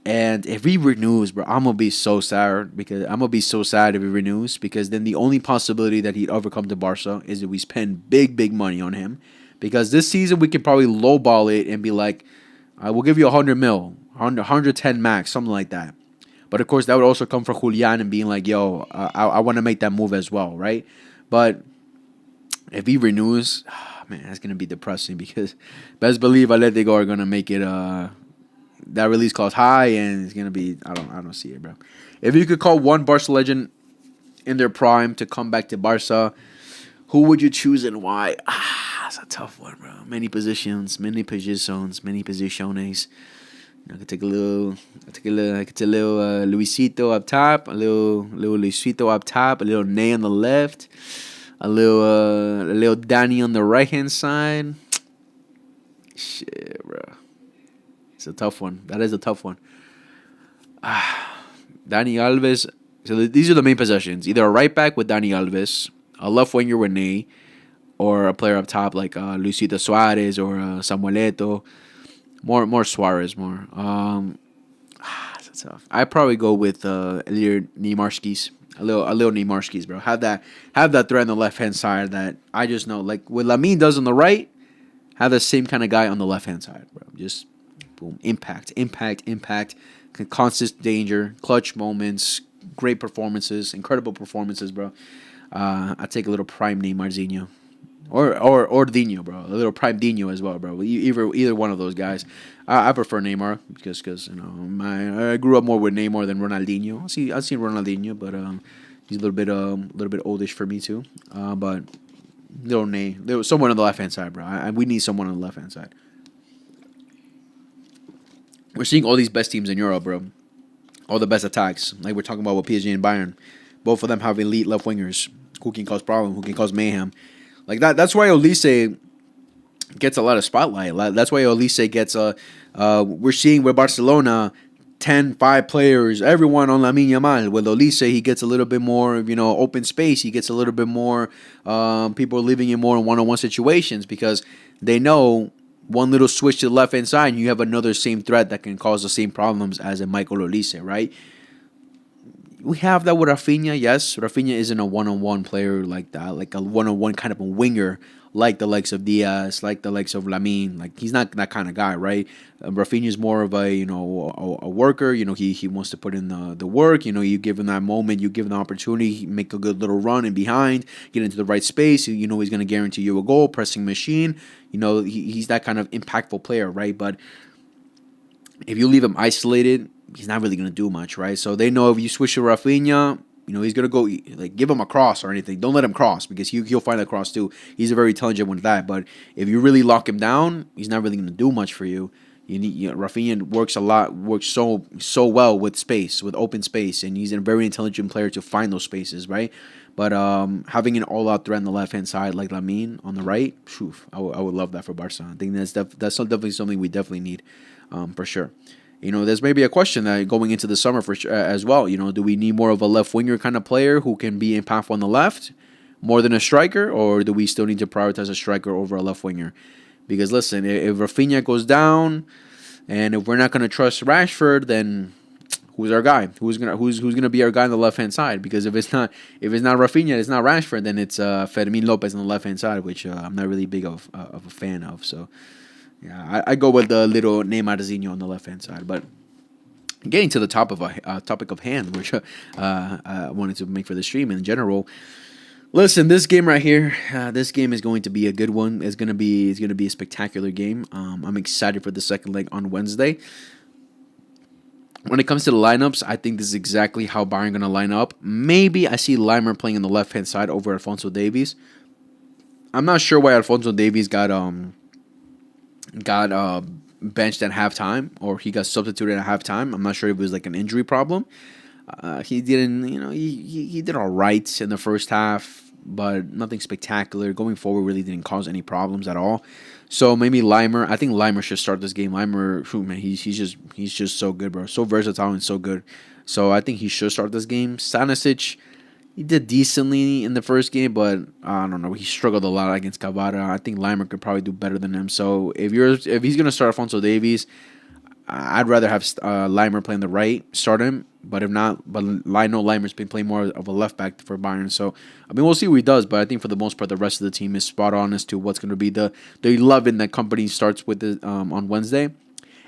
And if he renews, bro, I'm gonna be so sad if he renews because then the only possibility that he'd ever come to Barca is if we spend big money on him. Because this season we could probably lowball it and be like, we'll give you 100 mil, 110 max, something like that. But of course, that would also come from Julian and being like, yo, I want to make that move as well, right? But if he renews, man, that's going to be depressing because best believe Atletico are going to make it that release clause high, and it's going to be, I don't see it, bro. If you could call one Barca legend in their prime to come back to Barca, who would you choose and why? That's a tough one, bro. Many positions. I could take a little Luisito up top, a little Luisito up top, a little Ney on the left, a little Danny on the right hand side. Shit, bro, it's a tough one. That is a tough one. Dani Alves. So these are the main possessions: either a right back with Dani Alves, a left winger with Ney, or a player up top like Luisito Suarez or Samuel More Suarez, more. That's tough. I'd probably go with a little Neymarskis. A little Neymarskis, bro. Have that threat on the left hand side that I just know. Like what Lamine does on the right, have the same kind of guy on the left hand side, bro. Just boom. Impact. Constant danger, clutch moments, great performances, incredible performances, bro. I take a little prime Neymarzinho. Or Dino, bro. A little prime Dino as well, bro. Either one of those guys. I prefer Neymar because I grew up more with Neymar than Ronaldinho. I see Ronaldinho, but he's a little bit oldish for me too. But little Ney, there was someone on the left hand side, bro. We need someone on the left hand side. We're seeing all these best teams in Europe, bro. All the best attacks, like we're talking about with PSG and Bayern. Both of them have elite left wingers who can cause problems, who can cause mayhem. Like that. That's why Olise gets a lot of spotlight. That's why Olise gets we're seeing with Barcelona 10-5 players, everyone on Lamine Yamal. With Olise, he gets a little bit more, open space. He gets a little bit more people leaving him more in one-on-one situations because they know one little switch to the left-hand side and you have another same threat that can cause the same problems as a Michael Olise, right? We have that with Rafinha, yes. Rafinha isn't a one-on-one player like that, like a one-on-one kind of a winger, like the likes of Diaz, like the likes of Lamine. Like he's not that kind of guy, right? Rafinha is more of a worker. He wants to put in the work. You give him that moment, you give him the opportunity, make a good little run in behind, get into the right space. He's going to guarantee you a goal, pressing machine. He's that kind of impactful player, right? But if you leave him isolated, he's not really going to do much, right? So they know if you switch to Rafinha, he's going to go, like, give him a cross or anything. Don't let him cross because he'll find a cross too. He's a very intelligent one with that. But if you really lock him down, he's not really going to do much for you. Rafinha works so well with space, with open space, and he's a very intelligent player to find those spaces, right? But having an all-out threat on the left-hand side like Lamine on the right, I would love that for Barca. I think that's definitely something we definitely need, for sure. There's maybe a question that going into the summer for as well. Do we need more of a left winger kind of player who can be impactful on the left, more than a striker, or do we still need to prioritize a striker over a left winger? Because listen, if Rafinha goes down, and if we're not going to trust Rashford, then who's our guy? Who's gonna be our guy on the left hand side? Because if it's not Rafinha, it's not Rashford, then it's Fermin Lopez on the left hand side, which I'm not really big of a fan of. So yeah, I go with the little Neymarzinho on the left hand side. But getting to the topic of hand, which I wanted to make for the stream in general. Listen, this game right here, this game is going to be a good one. It's gonna be a spectacular game. I'm excited for the second leg on Wednesday. When it comes to the lineups, I think this is exactly how Bayern gonna line up. Maybe I see Leimer playing on the left hand side over Alphonso Davies. I'm not sure why Alphonso Davies got benched at halftime, or he got substituted at halftime. I'm not sure if it was like an injury problem. He didn't, he did all right in the first half, but nothing spectacular. Going forward, really didn't cause any problems at all. So maybe Leimer. I think Leimer should start this game. Leimer, man, he's just so good, bro. So versatile and so good. So I think he should start this game. Stanisic, he did decently in the first game, but I don't know. He struggled a lot against Cavara. I think Leimer could probably do better than him. So if he's gonna start Alphonso Davies, I'd rather have Leimer playing the right, start him. But if not, I know Leimer's been playing more of a left back for Bayern. So, we'll see what he does. But I think for the most part, the rest of the team is spot on as to what's going to be the 11 that company starts with on Wednesday.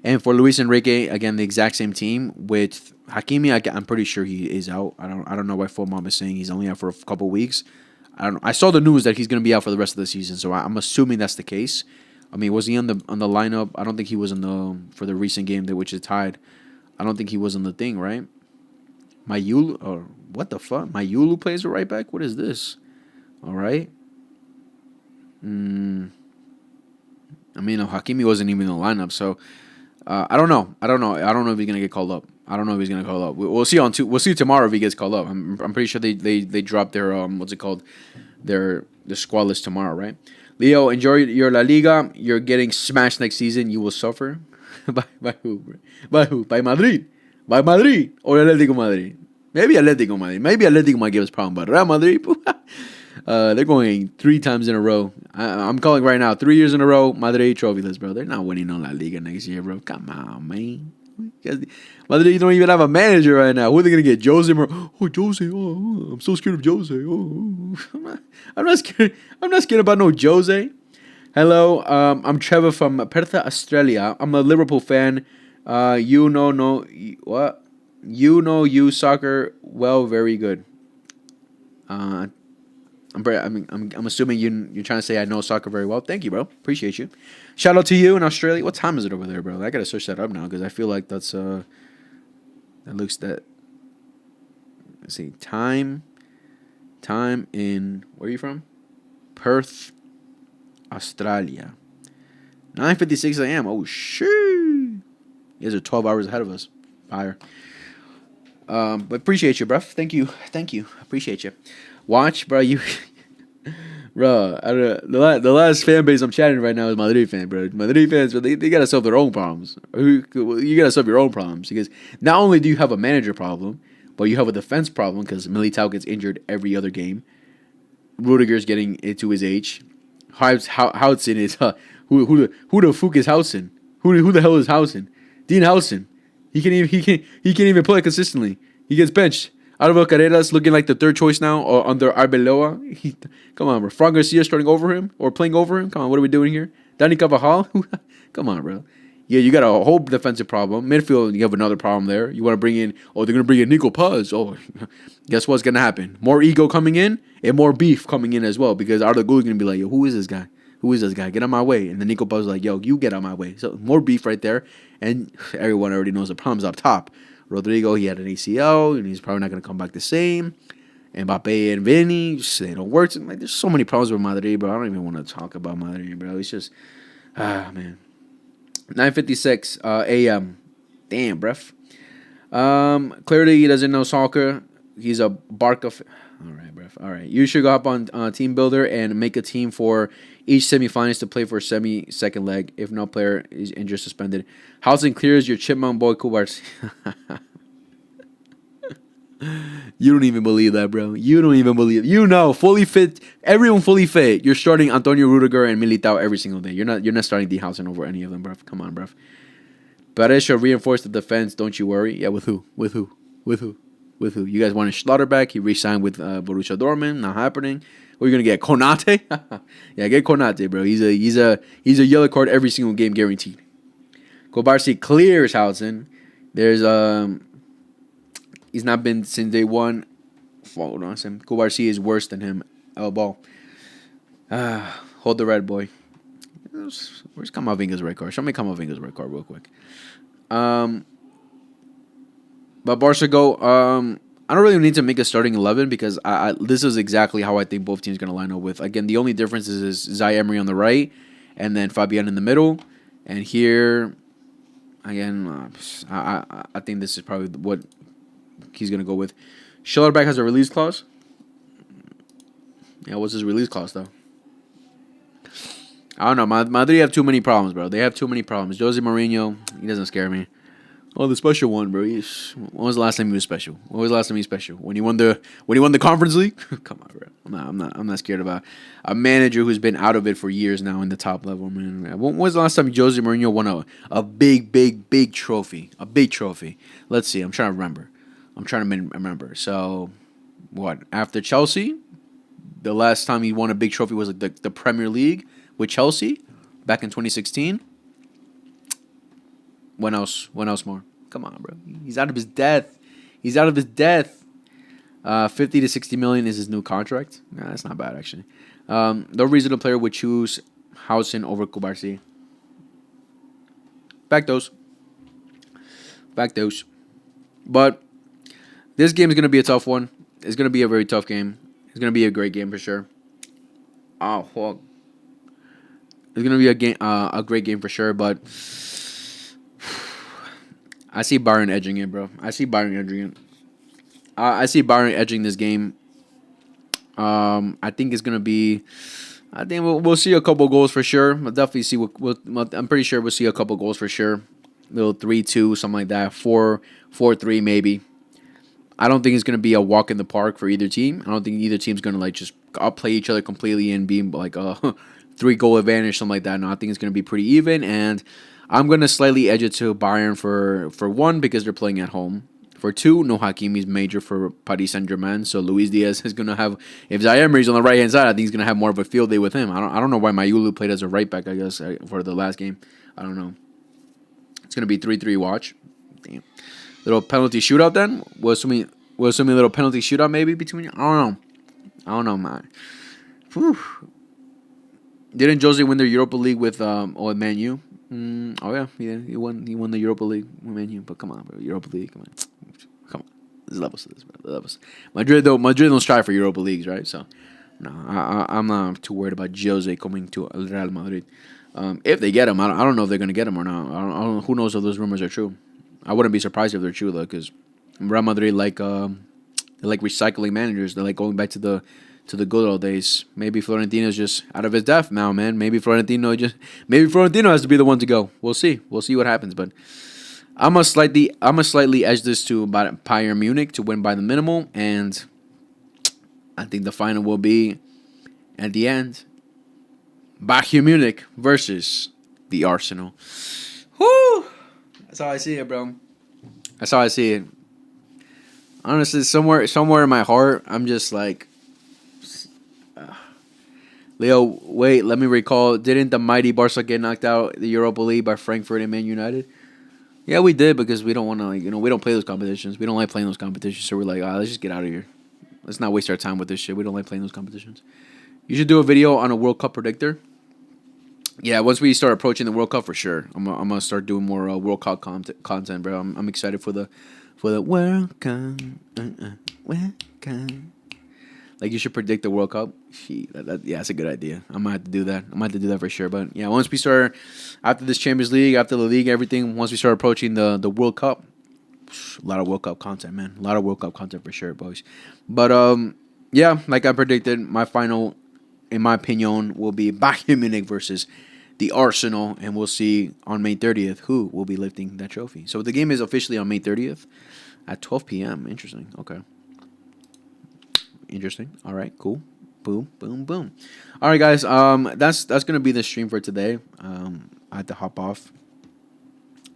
And for Luis Enrique, again, the exact same team. With Hakimi, I'm pretty sure he is out. I don't know why FOMOB is saying he's only out for a couple weeks. I don't know. I saw the news that he's going to be out for the rest of the season. So I'm assuming that's the case. Was he on the lineup? I don't think he was for the recent game which is tied. I don't think he was on the thing, right? Mayulu, or what the fuck? Mayulu plays a right back? What is this? All right. Hakimi wasn't even in the lineup, so I don't know. I don't know if he's gonna get called up. We'll see we'll see tomorrow if he gets called up. I'm pretty sure they dropped their what's it called? Their squad list tomorrow, right? Leo, enjoy your La Liga. You're getting smashed next season. You will suffer. By who? Bro? By who? By Madrid. By Madrid or Atlético Madrid? Maybe Atlético Madrid. Maybe Atlético might give us a problem, but Real Madrid, they're going 3 times in a row. I'm calling right now. 3 years in a row, Madrid trophyless, bro. They're not winning on La Liga next year, bro. Come on, man. Madrid don't even have a manager right now. Who are they going to get? Jose? Jose. Oh, I'm so scared of Jose. Oh, I'm not scared. I'm not scared about no Jose. Hello, I'm Trevor from Perth, Australia. I'm a Liverpool fan. You soccer well, very good. I'm assuming you're trying to say I know soccer very well. Thank you, bro. Appreciate you. Shout out to you in Australia. What time is it over there, bro? I gotta search that up now because I feel like that's that looks that. Let's see, time in where are you from? Perth, Australia. 9:56 a.m. Oh shit! You guys are 12 hours ahead of us. Fire. But appreciate you, bro. Thank you. Appreciate you. Watch, bro. You, bro. The last fan base I'm chatting right now is Madrid fan, bro. Madrid fans, bro, they gotta solve their own problems. You gotta solve your own problems because not only do you have a manager problem, but you have a defense problem because Militao gets injured every other game. Rudiger's getting into his age. Housen is who the fuck is Housen? Who the hell is Housen? Dean Housen. He can't even play consistently. He gets benched. Alvaro Carreras looking like the third choice now or under Arbeloa. Come on, bro. Fran Garcia starting over him or playing over him. Come on, what are we doing here? Danny Carvajal? Come on, bro. Yeah, you got a whole defensive problem. Midfield, you have another problem there. You want to bring in, they're going to bring in Nico Paz. Oh, guess what's going to happen? More ego coming in and more beef coming in as well because Arda Guli's going to be like, yo, who is this guy? Who is this guy? Get out my way. And then Nico Paz is like, yo, you get out my way. So more beef right there. And everyone already knows the problem's up top. Rodrigo, he had an ACL, and he's probably not going to come back the same. Mbappe and Vinny, they don't work. Like, there's so many problems with Madrid, bro. I don't even want to talk about Madrid, bro. It's just, man. 9:56 a.m. Damn, bruv. Clearly, he doesn't know soccer. He's a BARCA. All right, bruv. All right. You should go up on Team Builder and make a team for each semifinalist to play for second leg. If no player is injured, suspended. Housing clears your chipmunk boy Kubars. You don't even believe that, bro. You don't even believe. Fully fit. Everyone fully fit. You're starting Antonio Rudiger and Militao every single day. You're not starting D Housen over any of them, bro. Come on, bro. Perez should reinforce the defense. Don't you worry. Yeah, with who? You guys wanted Schlotterbeck. He re-signed with Borussia Dortmund. Not happening. What are you gonna get? Konate? Yeah, get Konate, bro. He's a yellow card every single game guaranteed. Kobarsi clears Housen. There's he's not been since day one. Hold on, Sam. Kobarsi is worse than him. Ball. Hold the red, boy. Where's Camavinga's red card? Show me Camavinga's red card real quick. But Barca go. I don't really need to make a starting 11 because this is exactly how I think both teams are going to line up with. Again, the only difference is Zay Emery on the right and then Fabian in the middle. And here, again, I think this is probably what he's going to go with. Schlotterbeck has a release clause. Yeah, what's his release clause, though? I don't know. Madrid have too many problems, bro. They have too many problems. Jose Mourinho, he doesn't scare me. Oh, the special one, bro. When was the last time he was special? When was the last time he was special? When he won the Conference League? Come on, bro. I'm not scared about a manager who's been out of it for years now in the top level, man. When was the last time Jose Mourinho won a big trophy? A big trophy. Let's see. I'm trying to remember. So, what? After Chelsea, the last time he won a big trophy was like the Premier League with Chelsea back in 2016. When else more? Come on, bro. He's out of his depth. 50 to 60 million is his new contract. Nah, that's not bad, actually. No reason a player would choose Housen over Kubarsi. Back those. But this game is going to be a tough one. It's going to be a very tough game. It's going to be a great game for sure. Oh, fuck. It's going to be a great game for sure, but I see Bayern edging it, bro. I see Bayern edging this game. I think it's gonna be. I think we'll see a couple goals for sure. We'll definitely see. I'm pretty sure we'll see a couple goals for sure. Little 3-2, something like that. 4-3 maybe. I don't think it's gonna be a walk in the park for either team. I don't think either team's gonna like just outplay each other completely and be like a 3-goal advantage, something like that. No, I think it's gonna be pretty even and. I'm going to slightly edge it to Bayern for one, because they're playing at home. For two, no Hakimi's major for Paris Saint-Germain. So Luis Diaz is going to have, if Zay Emery's on the right-hand side, I think he's going to have more of a field day with him. I don't know why Mayulu played as a right back, I guess, for the last game. I don't know. It's going to be 3-3 watch. Damn. Little penalty shootout then? We'll assume a little penalty shootout maybe between, I don't know, man. Whew. Didn't Jose win the Europa League with Man U? Oh yeah, he won. He won the Europa League with Man U. But come on, bro, Europa League. Come on. There's levels to this, bro. There's levels. Madrid though. Madrid don't strive for Europa Leagues, right? So no, I'm not too worried about Jose coming to Real Madrid. If they get him, I don't know if they're gonna get him or not. I don't. Who knows if those rumors are true? I wouldn't be surprised if they're true though, because Real Madrid they like recycling managers. They're like going back to the good old days. Maybe Florentino's just out of his depth now, man. Maybe Florentino has to be the one to go. We'll see. We'll see what happens. But I'm gonna slightly edge this to Bayern Munich to win by the minimal, and I think the final will be at the end Bayern Munich versus the Arsenal. Whoo! That's how I see it, bro. That's how I see it. Honestly, somewhere in my heart, I'm just like, Leo, wait, let me recall. Didn't the mighty Barca get knocked out the Europa League by Frankfurt and Man United? Yeah, we did, because we don't want to, we don't play those competitions. We don't like playing those competitions, so we're like, let's just get out of here. Let's not waste our time with this shit. We don't like playing those competitions. You should do a video on a World Cup predictor. Yeah, once we start approaching the World Cup, for sure, I'm gonna start doing more World Cup content, bro. I'm excited for the World Cup. World Cup. Like, you should predict the World Cup. Yeah, that's a good idea. I might have to do that. I might have to do that for sure. But yeah, once we start after this Champions League, after the league, everything. Once we start approaching the World Cup, a lot of World Cup content, man. A lot of World Cup content for sure, boys. But yeah, like I predicted, my final, in my opinion, will be Bayern Munich versus the Arsenal, and we'll see on May 30th who will be lifting that trophy. So the game is officially on May 30th at 12 p.m. Interesting. Okay. Interesting. All right. Cool. Boom. Boom. Boom. All right, guys. That's gonna be the stream for today. I had to hop off.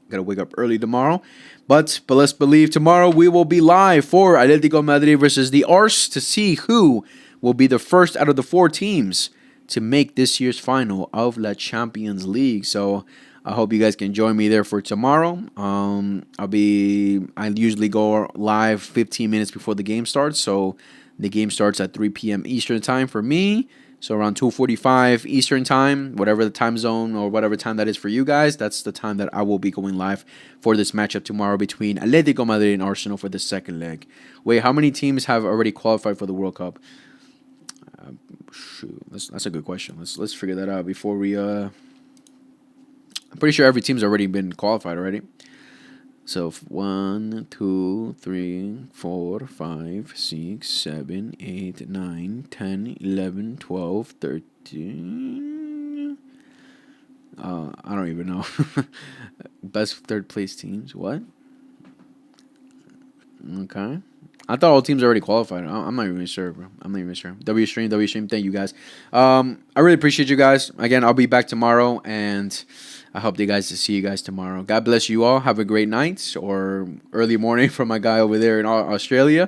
Gotta wake up early tomorrow, but let's believe tomorrow we will be live for Atletico Madrid versus the Ars to see who will be the first out of the 4 teams to make this year's final of La Champions League. So I hope you guys can join me there for tomorrow. I usually go live 15 minutes before the game starts. So the game starts at 3 p.m. Eastern time for me. So around 2:45 Eastern time, whatever the time zone or whatever time that is for you guys, that's the time that I will be going live for this matchup tomorrow between Atletico Madrid and Arsenal for the second leg. Wait, how many teams have already qualified for the World Cup? Shoot, that's a good question. Let's figure that out before we. I'm pretty sure every team's already been qualified already. So 1, 2, 3, 4, 5, 6, 7, 8, 9, 10, 11, 12, 13. I don't even know. Best third place teams. What? Okay. I thought all teams already qualified. I'm not even sure, bro. I'm not even sure. W stream. Thank you guys. I really appreciate you guys. Again, I'll be back tomorrow, and I hope to see you guys tomorrow. God bless you all. Have a great night or early morning from my guy over there in Australia.